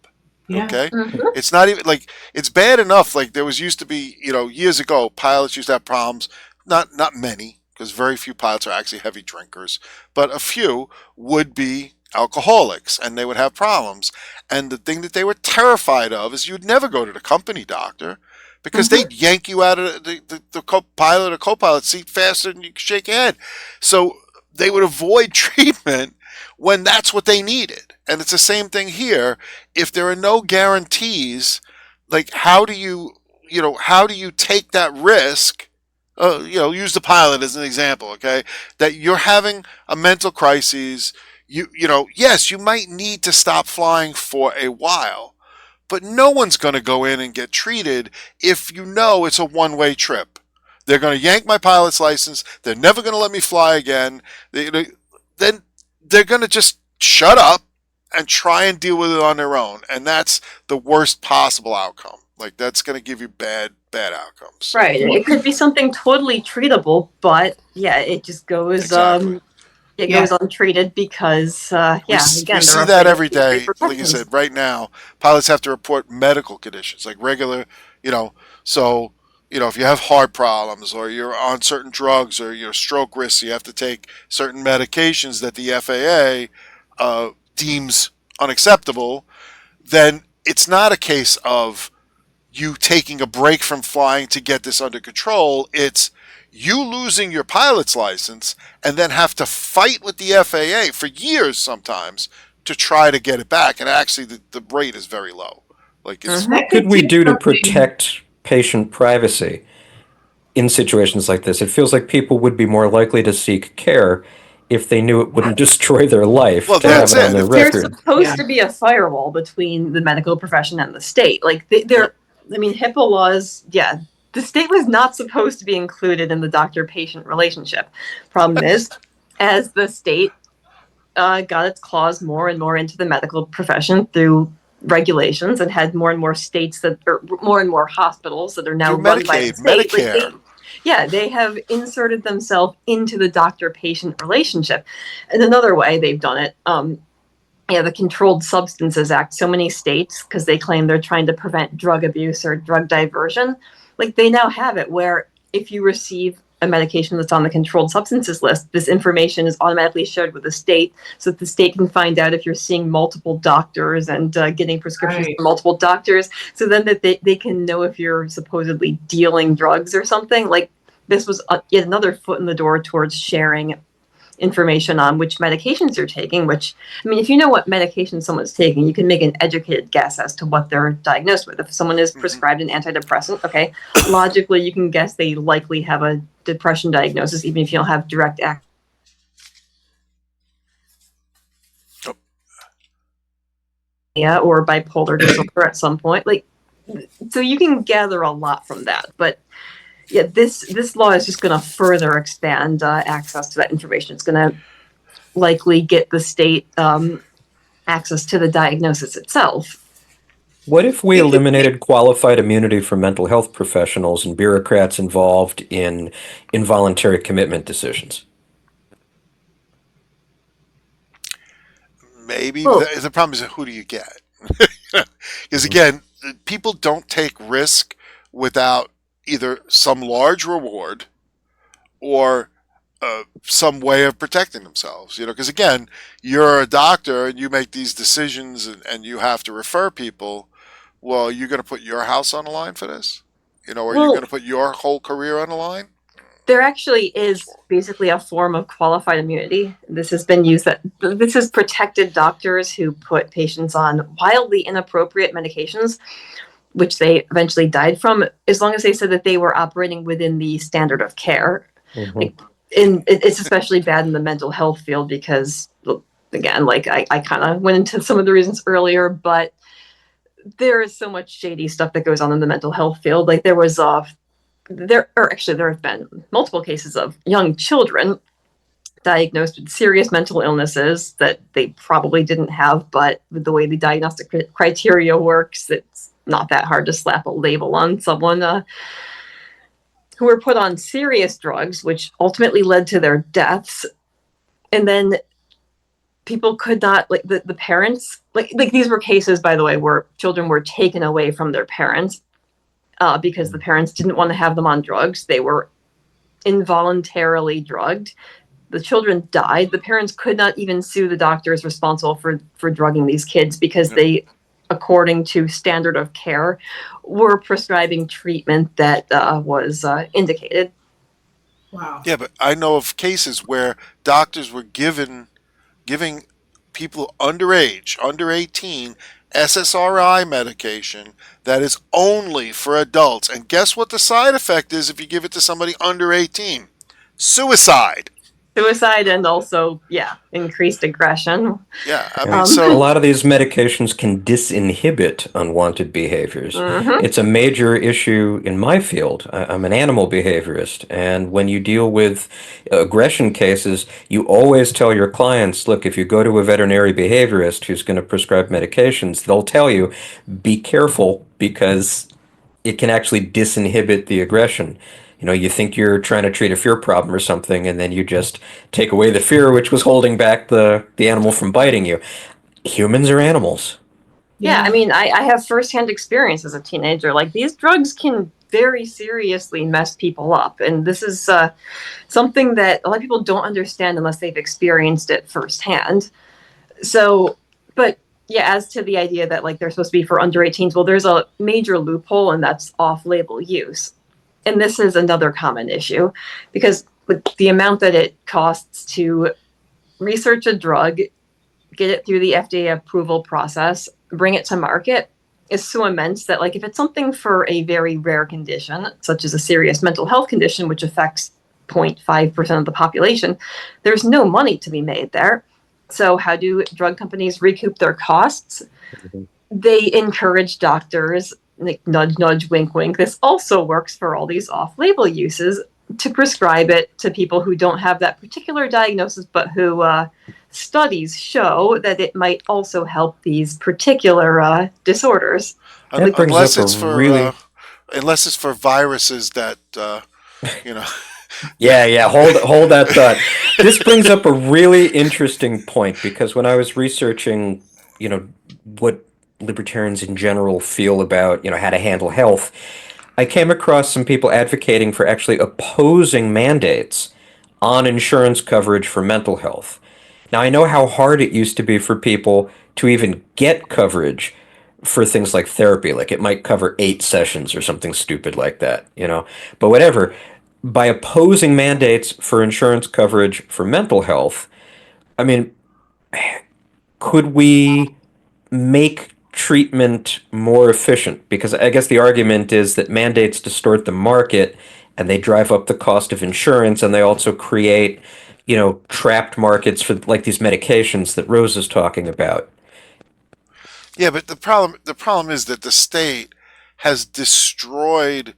Yeah. Okay? It's not even it's bad enough. Like, there used to be, years ago, pilots used to have problems. Not many, because very few pilots are actually heavy drinkers, but a few would be alcoholics, and they would have problems. And the thing that they were terrified of is you'd never go to the company doctor, because they'd yank you out of the co-pilot or co-pilot seat faster than you could shake your head. So they would avoid treatment when that's what they needed. And it's the same thing here. If there are no guarantees, like how do you take that risk? Use the pilot as an example, okay? That you're having a mental crisis. Yes, you might need to stop flying for a while, but no one's going to go in and get treated if it's a one-way trip. They're going to yank my pilot's license. They're never going to let me fly again. Then they're going to just shut up and try and deal with it on their own. And that's the worst possible outcome. Like, that's going to give you bad outcomes. Right. It could be something totally treatable, but yeah, it just goes Exactly. goes untreated because we see that every day. Like you said, right now, pilots have to report medical conditions, like regular, so if you have heart problems or you're on certain drugs or you're stroke risk, you have to take certain medications that the FAA deems unacceptable. Then it's not a case of you taking a break from flying to get this under control. It's you losing your pilot's license and then have to fight with the FAA for years sometimes to try to get it back. And actually the rate is very low. Like, it's, What could we do to protect patient privacy in situations like this? It feels like people would be more likely to seek care if they knew it wouldn't destroy their life Well, to have that's it on it. their There's record. supposed to be a firewall between the medical profession and the state. Like HIPAA laws, the state was not supposed to be included in the doctor-patient relationship. Problem is, as the state got its claws more and more into the medical profession through regulations and had more and more states or more and more hospitals that are now through run by the Medicaid, state. Medicare. They have inserted themselves into the doctor-patient relationship. And another way they've done it, the Controlled Substances Act, so many states, because they claim they're trying to prevent drug abuse or drug diversion, like they now have it where if you receive a medication that's on the controlled substances list, this information is automatically shared with the state so that the state can find out if you're seeing multiple doctors and getting prescriptions from multiple doctors, so then that they can know if you're supposedly dealing drugs or something. Like, this was yet another foot in the door towards sharing information on which medications you're taking, which, I mean, if you know what medication someone's taking, you can make an educated guess as to what they're diagnosed with. If someone is prescribed an antidepressant, okay, logically you can guess they likely have a depression diagnosis, even if you don't have direct access. Or bipolar disorder at some point. Like, so you can gather a lot from that. But yeah, this law is just going to further expand access to that information. It's going to likely get the state access to the diagnosis itself. What if we eliminated qualified immunity for mental health professionals and bureaucrats involved in involuntary commitment decisions? Maybe. The problem is, who do you get? Because again, people don't take risk without either some large reward or some way of protecting themselves. Because again, you're a doctor and you make these decisions and you have to refer people. Well, you're going to put your house on the line for this? Or you're going to put your whole career on the line? There actually is basically a form of qualified immunity. This has been used this has protected doctors who put patients on wildly inappropriate medications, which they eventually died from, as long as they said that they were operating within the standard of care. Mm-hmm. It's especially bad in the mental health field because, again, like I kind of went into some of the reasons earlier, but there is so much shady stuff that goes on in the mental health field. Like there have been multiple cases of young children diagnosed with serious mental illnesses that they probably didn't have, but with the way the diagnostic criteria works, it's not that hard to slap a label on someone who were put on serious drugs, which ultimately led to their deaths. And then people could not, like the parents, like these were cases, by the way, where children were taken away from their parents because the parents didn't want to have them on drugs. They were involuntarily drugged. The children died. The parents could not even sue the doctors responsible for drugging these kids because they, according to standard of care, were prescribing treatment that was indicated. Wow. Yeah, but I know of cases where doctors were giving people underage, under 18, SSRI medication that is only for adults. And guess what the side effect is if you give it to somebody under 18? Suicide. Suicide and also, increased aggression. Yeah, I Yeah. mean, A so lot of these medications can disinhibit unwanted behaviors. Mhm. It's a major issue in my field. I'm an animal behaviorist, and when you deal with aggression cases, you always tell your clients, look, if you go to a veterinary behaviorist who's going to prescribe medications, they'll tell you, be careful because it can actually disinhibit the aggression. You know, you think you're trying to treat a fear problem or something, and then you just take away the fear which was holding back the animal from biting you. Humans are animals. Yeah, I mean, I have firsthand experience as a teenager. Like, these drugs can very seriously mess people up. And this is something that a lot of people don't understand unless they've experienced it firsthand. So, but yeah, as to the idea that like they're supposed to be for under 18s, well, there's a major loophole, and that's off-label use. And this is another common issue because with the amount that it costs to research a drug, get it through the FDA approval process, bring it to market is so immense that like if it's something for a very rare condition, such as a serious mental health condition, which affects 0.5% of the population, there's no money to be made there. So how do drug companies recoup their costs? They encourage doctors, like nudge, nudge, wink, wink. This also works for all these off-label uses to prescribe it to people who don't have that particular diagnosis, but who studies show that it might also help these particular disorders. That brings unless up it's a for really unless it's for viruses that you know. yeah. Hold that thought. This brings up a really interesting point because when I was researching, what libertarians in general feel about, how to handle health, I came across some people advocating for actually opposing mandates on insurance coverage for mental health. Now, I know how hard it used to be for people to even get coverage for things like therapy. Like it might cover 8 sessions or something stupid like that. But whatever. By opposing mandates for insurance coverage for mental health, I mean, could we make treatment more efficient? Because I guess the argument is that mandates distort the market and they drive up the cost of insurance and they also create, trapped markets for like these medications that Rose is talking about. Yeah, but the problem is that the state has destroyed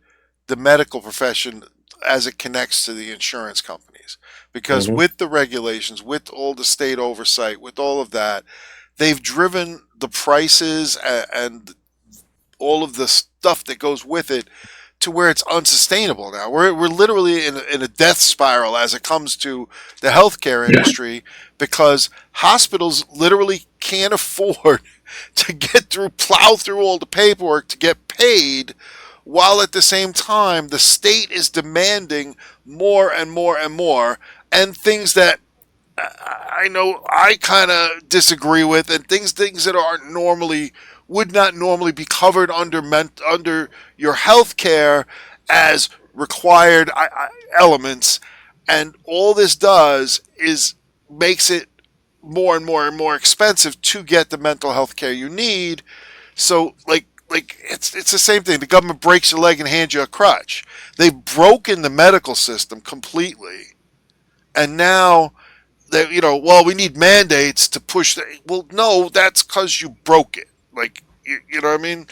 the medical profession as it connects to the insurance companies. Because Hmm. with the regulations, with all the state oversight, with all of that, they've driven the prices and all of the stuff that goes with it to where it's unsustainable now. We're literally in a death spiral as it comes to the healthcare industry because hospitals literally can't afford to plow through all the paperwork to get paid, while at the same time the state is demanding more and more and more, and things that I know I kind of disagree with, and things that aren't normally would not normally be covered under your health care as required elements, and all this does is makes it more and more and more expensive to get the mental health care you need. So like it's the same thing. The government breaks your leg and hands you a crutch. They've broken the medical system completely, and now that well, we need mandates to push the. Well, no, that's because you broke it. Like you know what I mean?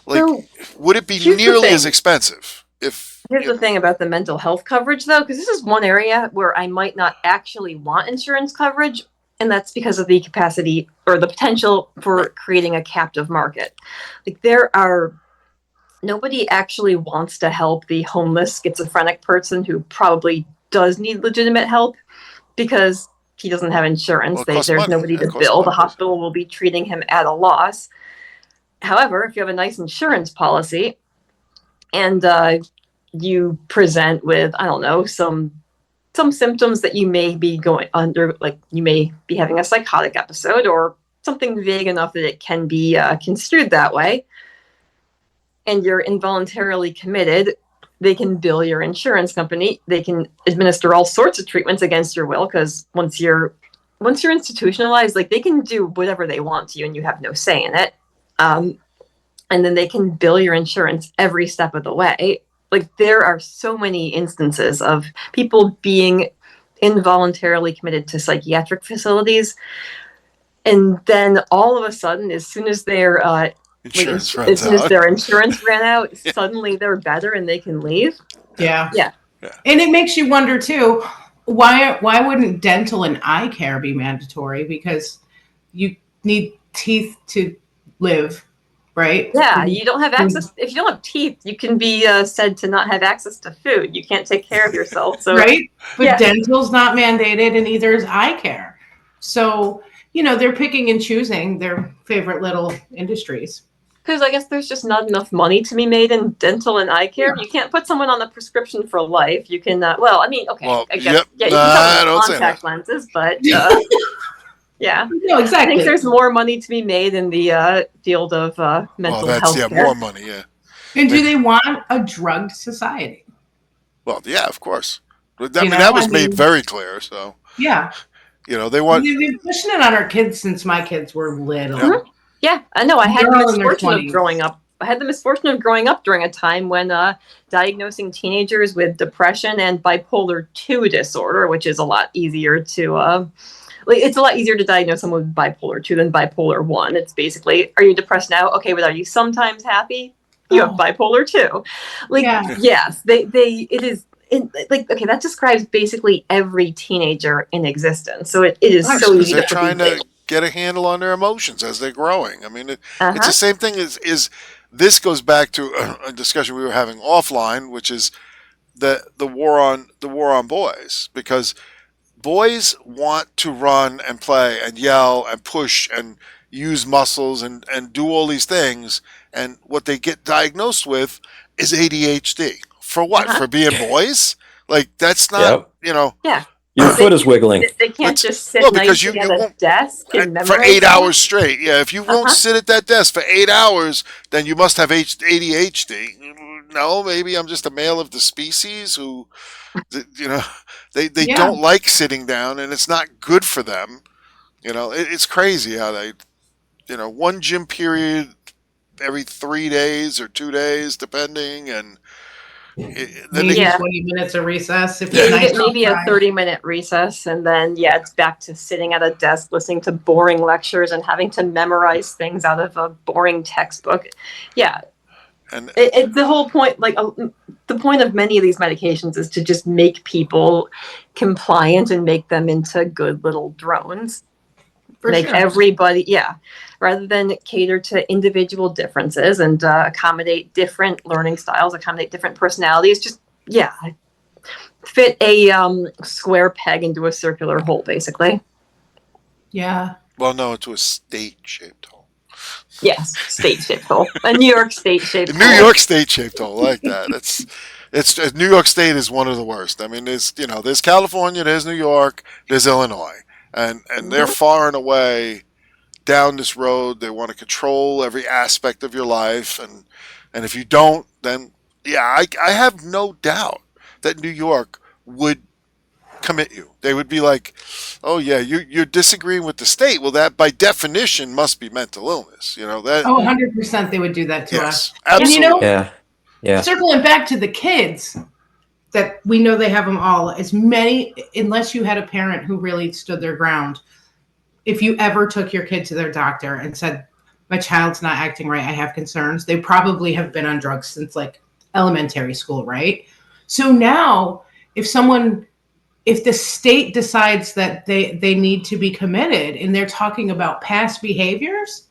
Like, So would it be here's the nearly as thing. expensive if Here's the thing about the mental health coverage, though, because this is one area where I might not actually want insurance coverage, and that's because of the capacity or the potential for Right. creating a captive market. Like, nobody actually wants to help the homeless schizophrenic person who probably does need legitimate help because he doesn't have insurance. Well, it costs There's money. nobody It to costs bill. The money. hospital will be treating him at a loss. However, if you have a nice insurance policy and you present with, I don't know, some symptoms that you may be going under, like you may be having a psychotic episode or something vague enough that it can be construed that way, and you're involuntarily committed, they can bill your insurance company. They can administer all sorts of treatments against your will, because once once you're institutionalized, like they can do whatever they want to you and you have no say in it. And then they can bill your insurance every step of the way. Like there are so many instances of people being involuntarily committed to psychiatric facilities. And then all of a sudden, as soon as their Insurance as runs soon as out. their insurance ran out, Yeah. suddenly they're better and they can leave. Yeah. Yeah. And it makes you wonder too, why wouldn't dental and eye care be mandatory? Because you need teeth to live, right? Yeah, you don't have access. If you don't have teeth, you can be said to not have access to food. You can't take care of yourself. So right? But yeah. dental's not mandated, and neither is eye care. So, they're picking and choosing their favorite little industries. Because I guess there's just not enough money to be made in dental and eye care. Yeah. You can't put someone on a prescription for life. You can, okay, I guess, yep. Yeah, you can put contact lenses, but yeah. No, exactly. I think there's more money to be made in the field of mental health care. More money, yeah. And do they want a drugged society? Well, yeah, of course. That was made very clear, so. Yeah. They want... They've been pushing it on our kids since my kids were little. Mm-hmm. Yeah, I know. I had the misfortune of growing up. I had the misfortune of growing up during a time when diagnosing teenagers with depression and bipolar 2 disorder, which is a lot easier to... it's a lot easier to diagnose someone with bipolar 2 than bipolar 1. It's basically, are you depressed now? Okay, but are you sometimes happy? You have bipolar 2. Yes, it is... okay, that describes basically every teenager in existence. So it is so easy. They're trying to get a handle on their emotions as they're growing. I mean, it's the same thing as this goes back to a discussion we were having offline, which is the war on boys, because boys want to run and play and yell and push and use muscles and do all these things, and what they get diagnosed with is ADHD. For what? For being boys? Like, that's not, Yeah. Your foot is wiggling. They can't just sit because nicely at a desk and memorize for 8 hours straight. Yeah, if you won't sit at that desk for 8 hours, then you must have ADHD. No, maybe I'm just a male of the species who, they don't like sitting down, and it's not good for them. It's crazy how they, one gym period every 3 days or 2 days, depending, and maybe 20 minutes of recess. If you get maybe a 30-minute recess, and then it's back to sitting at a desk listening to boring lectures and having to memorize things out of a boring textbook. Yeah, and the whole point, the point of many of these medications is to just make people compliant and make them into good little drones. Everybody, rather than cater to individual differences and accommodate different learning styles, accommodate different personalities, just, fit a square peg into a circular hole, basically. Yeah. Well, no, into a state-shaped hole. Yes, state-shaped hole. A New York state-shaped hole. New York state-shaped hole, like that. It's New York State is one of the worst. I mean, there's California, there's New York, there's Illinois. And they're far and away down this road. They want to control every aspect of your life. And if you don't, then, I have no doubt that New York would commit you. They would be like, oh, yeah, you're disagreeing with the state. Well, that by definition must be mental illness. That. 100% they would do that to us. Absolutely. And, circling back to the kids, that we know they have them all, as many, unless you had a parent who really stood their ground. If you ever took your kid to their doctor and said, my child's not acting right, I have concerns, they probably have been on drugs since elementary school, right? So now if the state decides that they need to be committed and they're talking about past behaviors,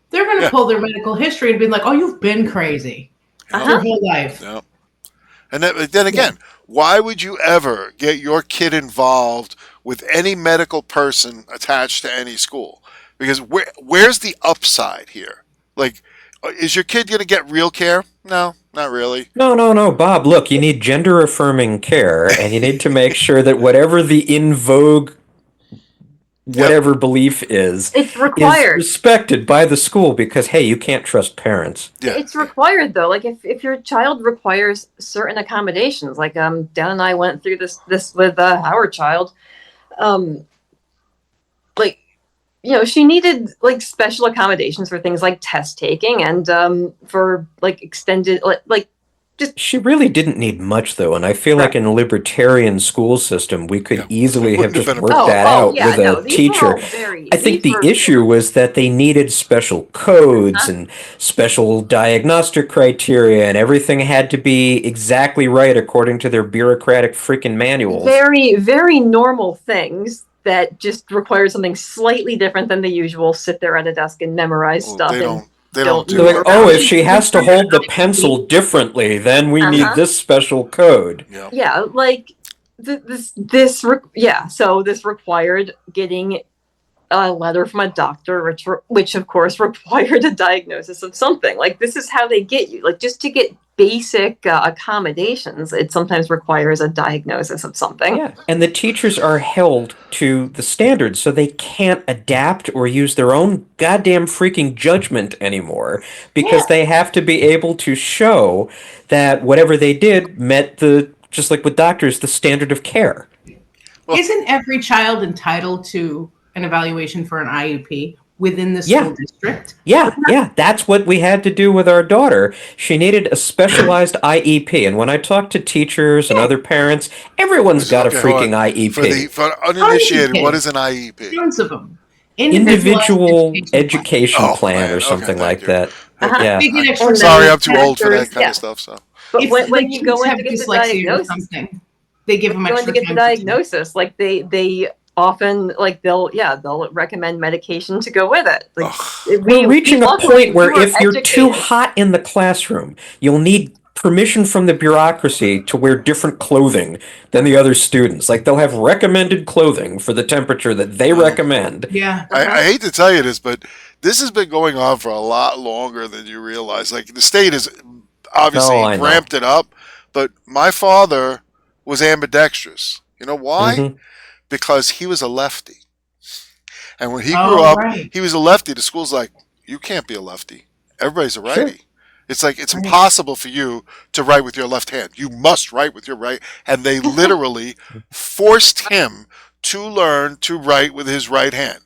they're going to pull their medical history and be like, oh, you've been crazy your whole life. Yeah. And then again, why would you ever get your kid involved with any medical person attached to any school? Because where's the upside here? Is your kid going to get real care? No, not really. No, Bob. Look, you need gender-affirming care, and you need to make sure that whatever the in vogue whatever belief is, it's required, is respected by the school, because hey, you can't trust parents. Yeah. It's required though. If your child requires certain accommodations, Dan and I went through this with our child. she needed like special accommodations for things like test taking and for like extended like just. She really didn't need much, though, and I feel like in a libertarian school system, we could Yeah. easily have Wouldn't have just been a worked problem. that out Yeah, with no, a these teacher. were all very. I think these the were issue was that they needed special codes and special diagnostic criteria, and everything had to be exactly right according to their bureaucratic freaking manuals. very, very normal things that just require something slightly different than the usual. Sit there at a desk and memorize Well, stuff. they and don't do They're like, that. oh, if she has to hold the pencil differently, then we need this special code. Yeah. Yeah, like so this required getting a letter from a doctor, which of course required a diagnosis of something. Like, this is how they get you. Like, just to get basic accommodations, it sometimes requires a diagnosis of something. Yeah, and the teachers are held to the standards, so they can't adapt or use their own goddamn freaking judgment anymore, because they have to be able to show that whatever they did met just like with doctors, the standard of care. Well, Isn't every child entitled to an evaluation for an IEP within the school district? Yeah, that's what we had to do with our daughter. She needed a specialized IEP, and when I talked to teachers and other parents, everyone's got a freaking IEP. For uninitiated, what is an IEP? Tons of them. Individual education Oh, plan man. or something Okay, like thank that. Uh-huh. Yeah. They get extra Sorry, money. I'm too old for that kind Yeah. of stuff. So, But If when the you go kids in have to get the dyslexia or diagnosis, something, they give them going extra to get the time. diagnosis, like they often like they'll recommend medication to go with it. Like, We're reaching a point where we if you're too educated. hot in the classroom, you'll need permission from the bureaucracy to wear different clothing than the other students. Like, they'll have recommended clothing for the temperature that they recommend. Yeah. I hate to tell you this, but this has been going on for a lot longer than you realize. Like, the state has obviously Oh, I know. ramped it up, but my father was ambidextrous. You know why? Mhm. Because he was a lefty. And when he Oh, grew up, right. he was a lefty. The school's like, you can't be a lefty. Everybody's a righty. Sure. It's like, it's impossible for you to write with your left hand. You must write with your right. And they literally forced him to learn to write with his right hand.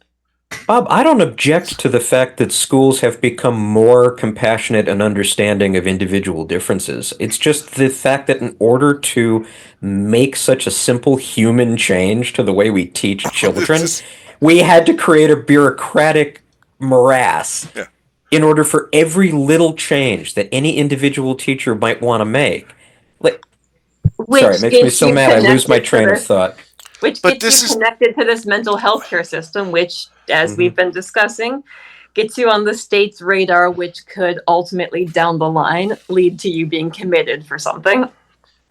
Bob, I don't object to the fact that schools have become more compassionate and understanding of individual differences. It's just the fact that in order to make such a simple human change to the way we teach children, we had to create a bureaucratic morass Yeah. in order for every little change that any individual teacher might want to make. Like, sorry, it makes me so mad I lose my train of thought. Which But gets you connected to this mental health care system, which, as we've been discussing, gets you on the state's radar, which could ultimately, down the line, lead to you being committed for something.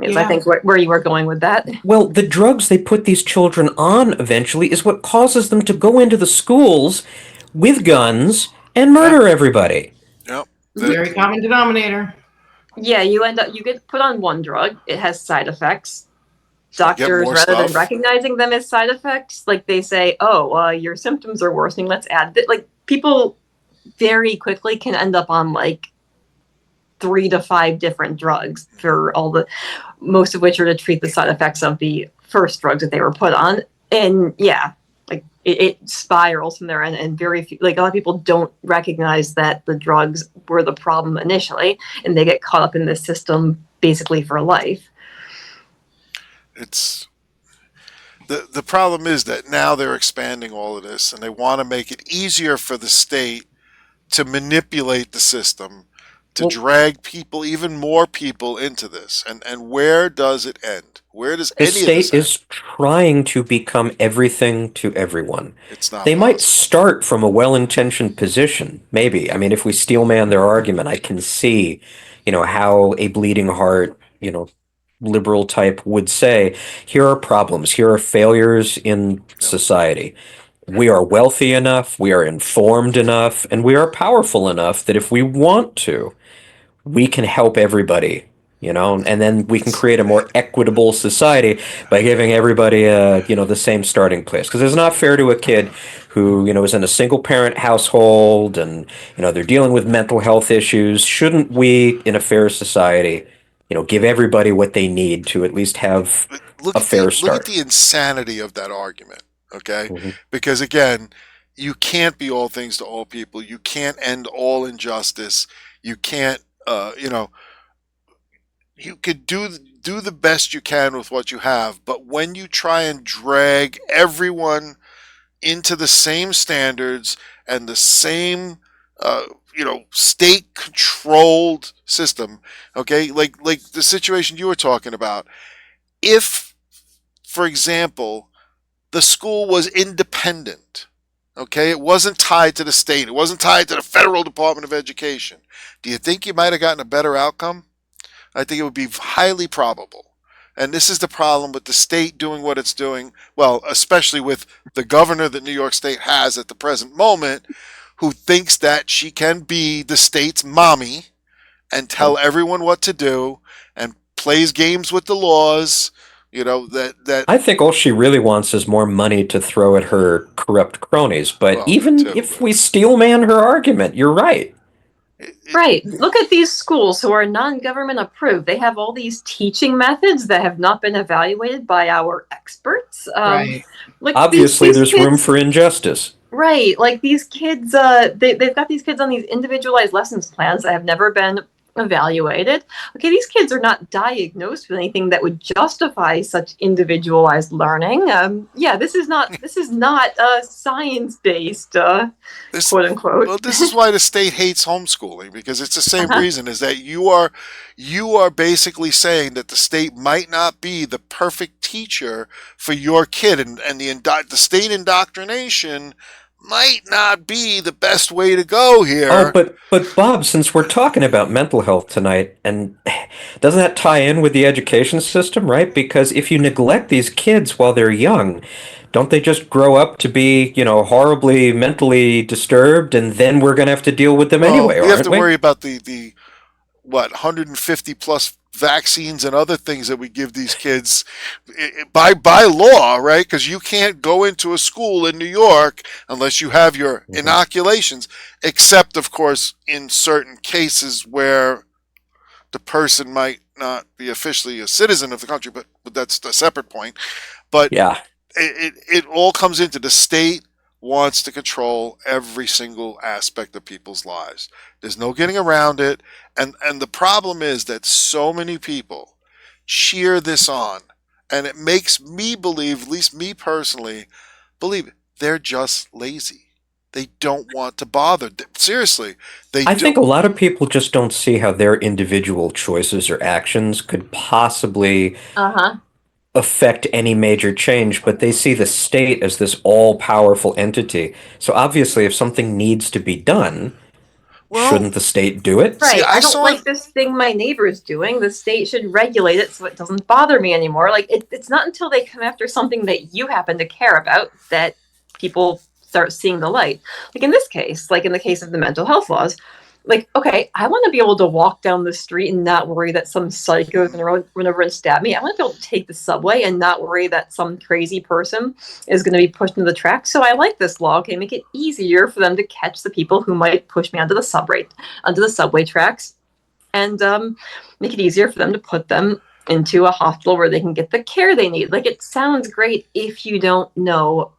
Is I think where you were going with that. Well, the drugs they put these children on eventually is what causes them to go into the schools with guns and murder everybody. Yep. Very common denominator. Yeah, you get put on one drug. It has side effects. Doctors, rather than recognizing them as side effects, like they say, "Oh, your symptoms are worsening. Let's add that." Like, people very quickly can end up on like 3 to 5 different drugs for most of which are to treat the side effects of the first drugs that they were put on. And like it spirals from there, and very few, like a lot of people don't recognize that the drugs were the problem initially, and they get caught up in this system basically for life. It's the problem is that now they're expanding all of this, and they want to make it easier for the state to manipulate the system, to drag people, even more people, into this. And where does it end? Where does any of this end? The state is trying to become everything to everyone. It's not. They might start from a well-intentioned position, maybe. I mean, if we steelman their argument, I can see, how a bleeding heart, liberal type would say, here are problems, here are failures in society. We are wealthy enough, we are informed enough, and we are powerful enough that if we want to, we can help everybody, and then we can create a more equitable society by giving everybody, the same starting place. Because it's not fair to a kid who, is in a single parent household and, they're dealing with mental health issues. Shouldn't we, in a fair society, give everybody what they need to at least have a fair start? Look at the insanity of that argument, okay? Because again, you can't be all things to all people. You can't end all injustice. You can't, you could do the best you can with what you have, but when you try and drag everyone into the same standards and the same state controlled system, okay, like the situation you were talking about, if, for example, the school was independent, okay, it wasn't tied to the state, it wasn't tied to the federal Department of Education, do you think you might have gotten a better outcome? I think it would be highly probable. And this is the problem with the state doing what it's doing, well, especially with the governor that New York State has at the present moment, who thinks that she can be the state's mommy and tell everyone what to do and plays games with the laws, that I think all she really wants is more money to throw at her corrupt cronies. But well, even too, if we steelman her argument, you're right. Right. Look at these schools who are non-government approved. They have all these teaching methods that have not been evaluated by our experts. Right. Like Obviously, these there's kids, room for injustice. right. Like these kids, they've got these kids on these individualized lessons plans that have never been evaluated. Okay, these kids are not diagnosed with anything that would justify such individualized learning. This is not science-based, quote unquote. Well, this is why the state hates homeschooling, because it's the same reason, is that you are basically saying that the state might not be the perfect teacher for your kid, and the state indoctrination might not be the best way to go here. Oh, but Bob, since we're talking about mental health tonight, and doesn't that tie in with the education system, right? Because if you neglect these kids while they're young, don't they just grow up to be, horribly mentally disturbed, and then we're going to have to deal with them anyway, we have to aren't we? worry about the 150 plus vaccines and other things that we give these kids by law, right? Because you can't go into a school in New York unless you have your inoculations, except, of course, in certain cases where the person might not be officially a citizen of the country, but that's a separate point. But Yeah. it all comes into the state wants to control every single aspect of people's lives. There's no getting around it. And the problem is that so many people cheer this on. And it makes me believe, at least me personally, believe they're just lazy. They don't want to bother. Seriously. I think a lot of people just don't see how their individual choices or actions could possibly affect any major change, but they see the state as this all-powerful entity. So obviously, if something needs to be done, shouldn't the state do it? Right. See, I don't like this thing my neighbor's doing. The state should regulate it so it doesn't bother me anymore. Like it's not until they come after something that you happen to care about that people start seeing the light. Like in this case, like in the case of the mental health laws, like, okay, I want to be able to walk down the street and not worry that some psycho is going to run over and stab me. I want to be able to take the subway and not worry that some crazy person is going to be pushed into the tracks. So I like this law. Okay, make it easier for them to catch the people who might push me onto the subway tracks, and make it easier for them to put them into a hospital where they can get the care they need. Like, it sounds great if you don't know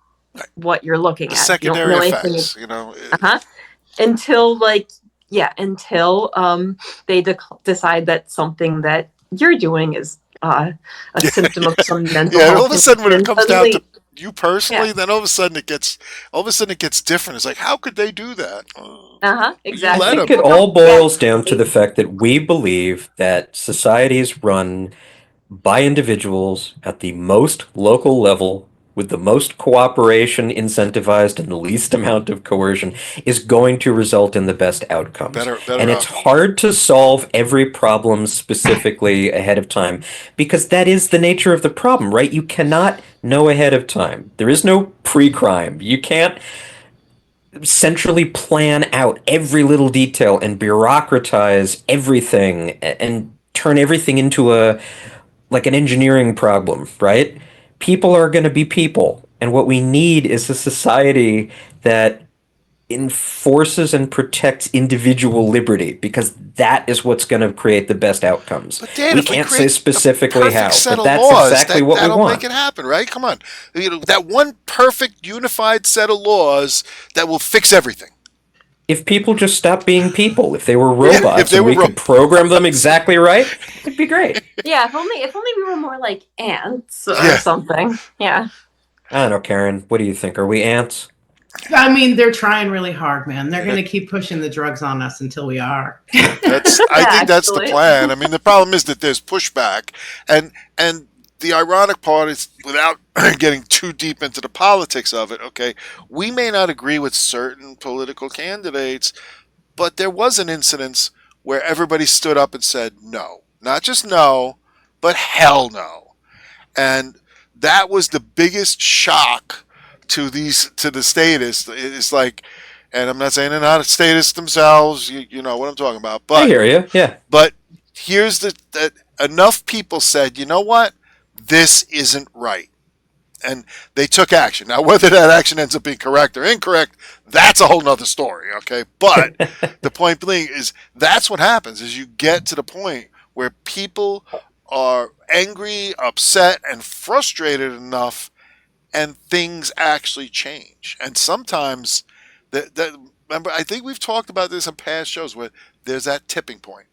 what you're looking at. Secondary effects, Until they decide that something that you're doing is a symptom of some mental health. All of a sudden when it comes down to you personally, then all of a sudden it gets different. It's like, how could they do that? Exactly. I think it all boils down to the fact that we believe that society is run by individuals at the most local level, with the most cooperation incentivized and the least amount of coercion, is going to result in the best outcomes. And it's hard to solve every problem specifically ahead of time, because that is the nature of the problem, right? You cannot know ahead of time. There is no pre-crime. You can't centrally plan out every little detail and bureaucratize everything and turn everything into an engineering problem, right? People are going to be people, and what we need is a society that enforces and protects individual liberty, because that is what's going to create the best outcomes. But Dan, We if we can't say create specifically perfect how, set but of that's laws, exactly what we that'll want. make it happen, right? Come on, that one perfect unified set of laws that will fix everything. If people just stopped being people, if they were robots, if they and were we could program them exactly right, it'd be great. Yeah, if only we were more like ants or Yeah. something. Yeah. I don't know, Karen. What do you think? Are we ants? I mean, they're trying really hard, man. They're going to keep pushing the drugs on us until we are. I think that's the Actually. plan. I mean, the problem is that there's pushback, and the ironic part is, without getting too deep into the politics of it, okay, we may not agree with certain political candidates, but there was an incident where everybody stood up and said no, not just no, but hell no, and that was the biggest shock to the statists. It's like, and I'm not saying they're not statists themselves. You know what I'm talking about. But I hear you. Yeah. But here's that enough people said, you know what, this isn't right, and they took action. Now, whether that action ends up being correct or incorrect, that's a whole nother story. Okay, but the point being is that's what happens: is you get to the point where people are angry, upset, and frustrated enough, and things actually change. And sometimes remember, I think we've talked about this in past shows, where there's that tipping point,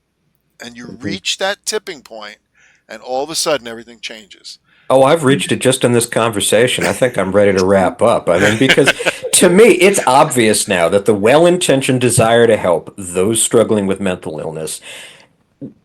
and you reach that tipping point, and all of a sudden everything changes. Oh, I've reached it just in this conversation. I think I'm ready to wrap up. I mean, because to me, it's obvious now that the well-intentioned desire to help those struggling with mental illness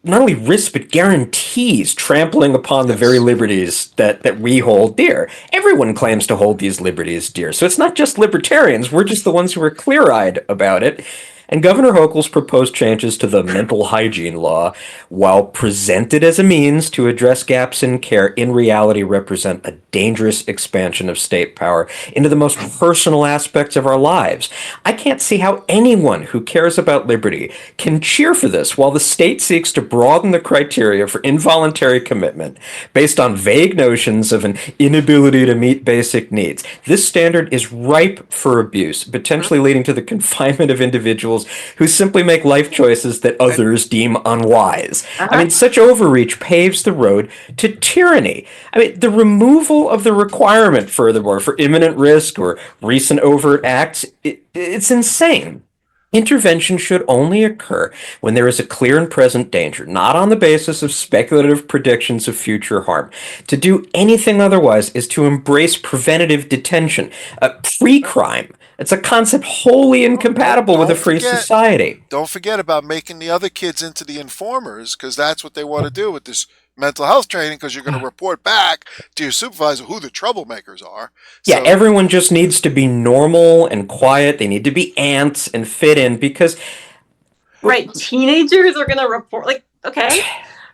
not only risks but guarantees trampling upon the very liberties that we hold dear. Everyone claims to hold these liberties dear, so it's not just libertarians. We're just the ones who are clear-eyed about it. And Governor Hochul's proposed changes to the mental hygiene law, while presented as a means to address gaps in care, in reality represent a dangerous expansion of state power into the most personal aspects of our lives. I can't see how anyone who cares about liberty can cheer for this while the state seeks to broaden the criteria for involuntary commitment based on vague notions of an inability to meet basic needs. This standard is ripe for abuse, potentially leading to the confinement of individuals who simply make life choices that others deem unwise. I mean, such overreach paves the road to tyranny. I mean, the removal of the requirement, furthermore, for imminent risk or recent overt acts, it's insane. Intervention should only occur when there is a clear and present danger, not on the basis of speculative predictions of future harm. To do anything otherwise is to embrace preventative detention, pre-crime. It's a concept wholly incompatible with a free society. Don't forget about making the other kids into the informers, because that's what they want to do with this mental health training, because you're going to report back to your supervisor who the troublemakers are. Yeah, everyone just needs to be normal and quiet. They need to be ants and fit in, because... Right, teenagers are going to report, like, okay,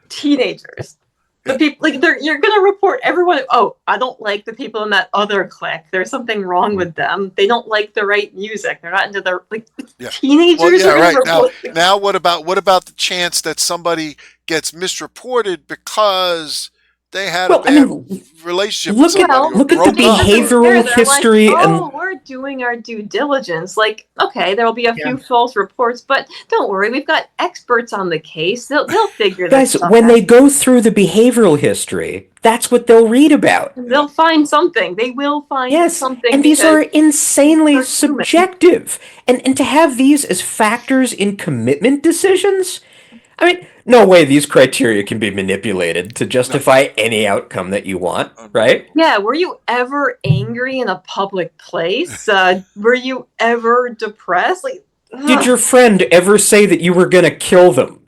teenagers. The people, like, you're going to report everyone. Oh, I don't like the people in that other clique. There's something wrong with them. They don't like the right music. They're not into the, like, teenagers are going to report. Now what about the chance that somebody gets misreported because they had a bad relationship with somebody? Look at the behavioral history. Like, we're doing our due diligence. Like, okay, there will be a few false reports, but don't worry, we've got experts on the case. They'll figure this out. Guys, when they go through the behavioral history, that's what they'll read about. They'll find something. They will find something. And these are insanely subjective. And to have these as factors in commitment decisions? I mean, no way these criteria can be manipulated to justify any outcome that you want, right? Yeah, were you ever angry in a public place? Were you ever depressed? Like, did your friend ever say that you were going to kill them?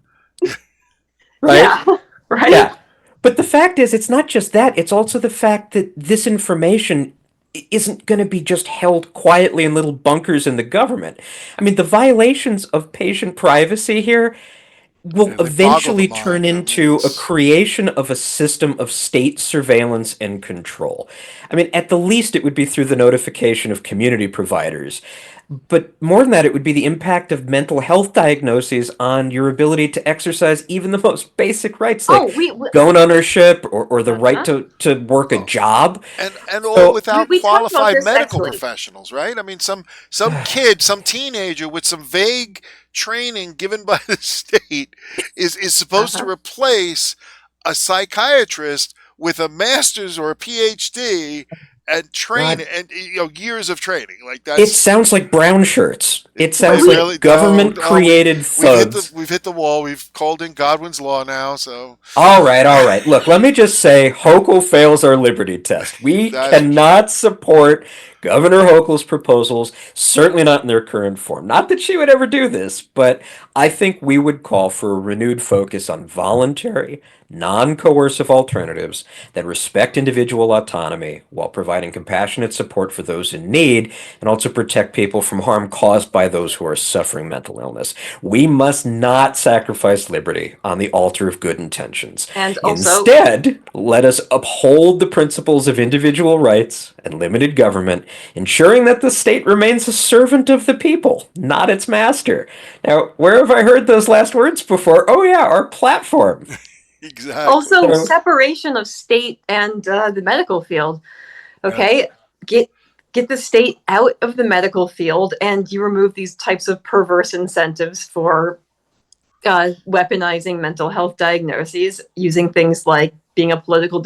Right? Yeah, right? Yeah. But the fact is, it's not just that. It's also the fact that this information isn't going to be just held quietly in little bunkers in the government. I mean, the violations of patient privacy here, will They boggle the eventually mind. turn I mean, into a it's- creation of a system of state surveillance and control. I mean, at the least, it would be through the notification of community providers. But more than that, it would be the impact of mental health diagnoses on your ability to exercise even the most basic rights, like Oh, we gun ownership or the right uh-huh. to work a Oh, job. and all So, without we talked about qualified this medical actually. professionals, right? I mean, some kid, some teenager with some vague training given by the state is supposed to Uh-huh. replace a psychiatrist with a master's or a PhD and train God, and years of training. Like it that's sounds like brown shirts. It it sounds like really no, government created thugs. we've hit the wall. We've called in Godwin's law now, so All right, all right. Look, let me just say Hochul fails our liberty test. We that's for sure. cannot support Governor Hochul's proposals, certainly not in their current form. Not that she would ever do this, but I think we would call for a renewed focus on voluntary, non-coercive alternatives that respect individual autonomy while providing compassionate support for those in need and also protect people from harm caused by those who are suffering mental illness. We must not sacrifice liberty on the altar of good intentions. And also, Instead, let us uphold the principles of individual rights and limited government, ensuring that the state remains a servant of the people, not its master. Now, where have I heard those last words before? Oh, yeah, our platform. Exactly. also So- separation of state and the medical field. Okay, get the state out of the medical field, and you remove these types of perverse incentives for weaponizing mental health diagnoses, using things like being a political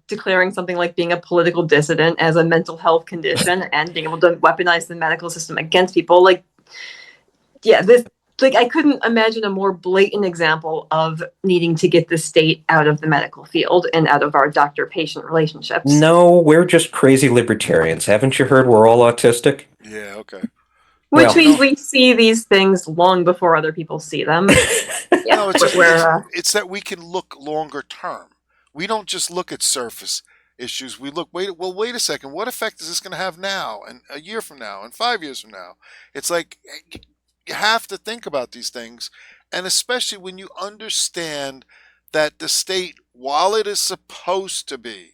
declaring something like being a political dissident as a mental health condition, and being able to weaponize the medical system against people. Like, yeah, this. Like, I couldn't imagine a more blatant example of needing to get the state out of the medical field and out of our doctor-patient relationships. No, we're just crazy libertarians. Haven't you heard we're all autistic? Yeah. Okay. Which Well- means we see these things long before other people see them. Yeah, No, it's just we're, it's that we can look longer term. We don't just look at surface issues. We look, wait a second. What effect is this going to have now, and a year from now, and 5 years from now? It's like you have to think about these things, and especially when you understand that the state, while it is supposed to be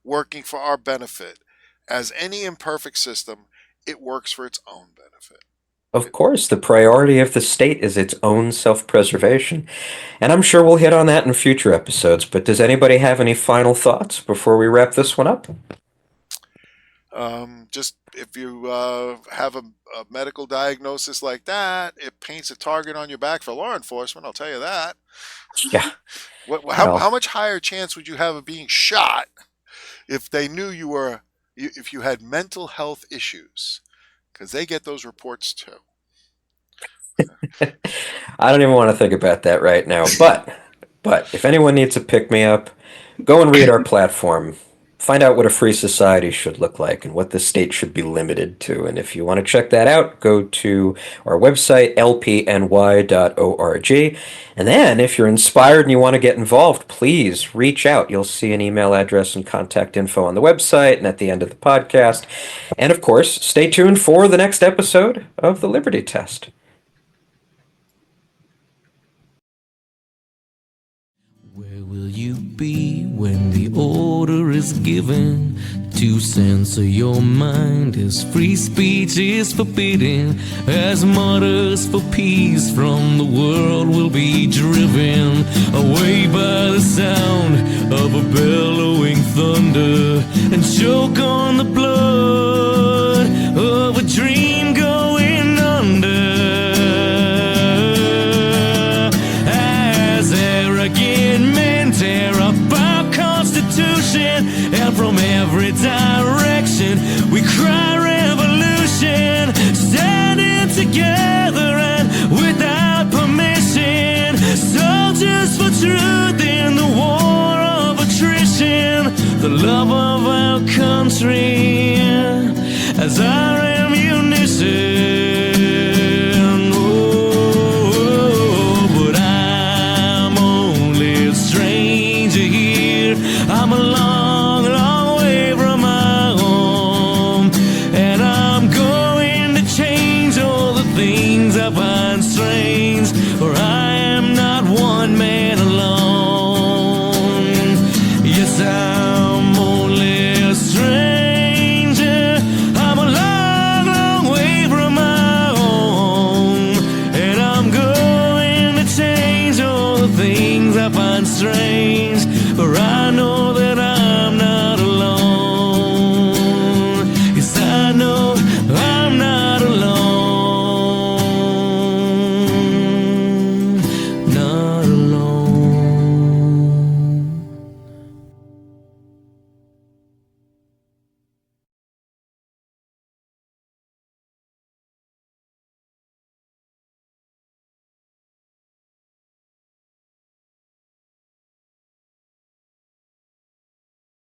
working for our benefit, as any imperfect system, it works for its own benefit. Of course, the priority of the state is its own self-preservation. And I'm sure we'll hit on that in future episodes, but does anybody have any final thoughts before we wrap this one up? Just if you have a medical diagnosis like that, it paints a target on your back for law enforcement. I'll tell you that. Yeah. How Well- much higher chance would you have of being shot if they knew if you had mental health issues? Because they get those reports too. I don't even want to think about that right now, but if anyone needs a pick-me-up, go and read our platform. Find out what a free society should look like and what the state should be limited to. And if you want to check that out, go to our website, lpny.org. And then if you're inspired and you want to get involved, please reach out. You'll see an email address and contact info on the website and at the end of the podcast. And of course, stay tuned for the next episode of the Liberty Test. Where will you be when the order is given to censor your mind as free speech is forbidden, as martyrs for peace from the world will be driven away by the sound of a bellowing thunder and choke on the blood of a dream going under? Tear up our Constitution, and from every direction we cry revolution, standing together and without permission, soldiers for truth in the war of attrition, the love of our country as our ammunition. I'm a long, long way from my home, and I'm going to change all the things I find out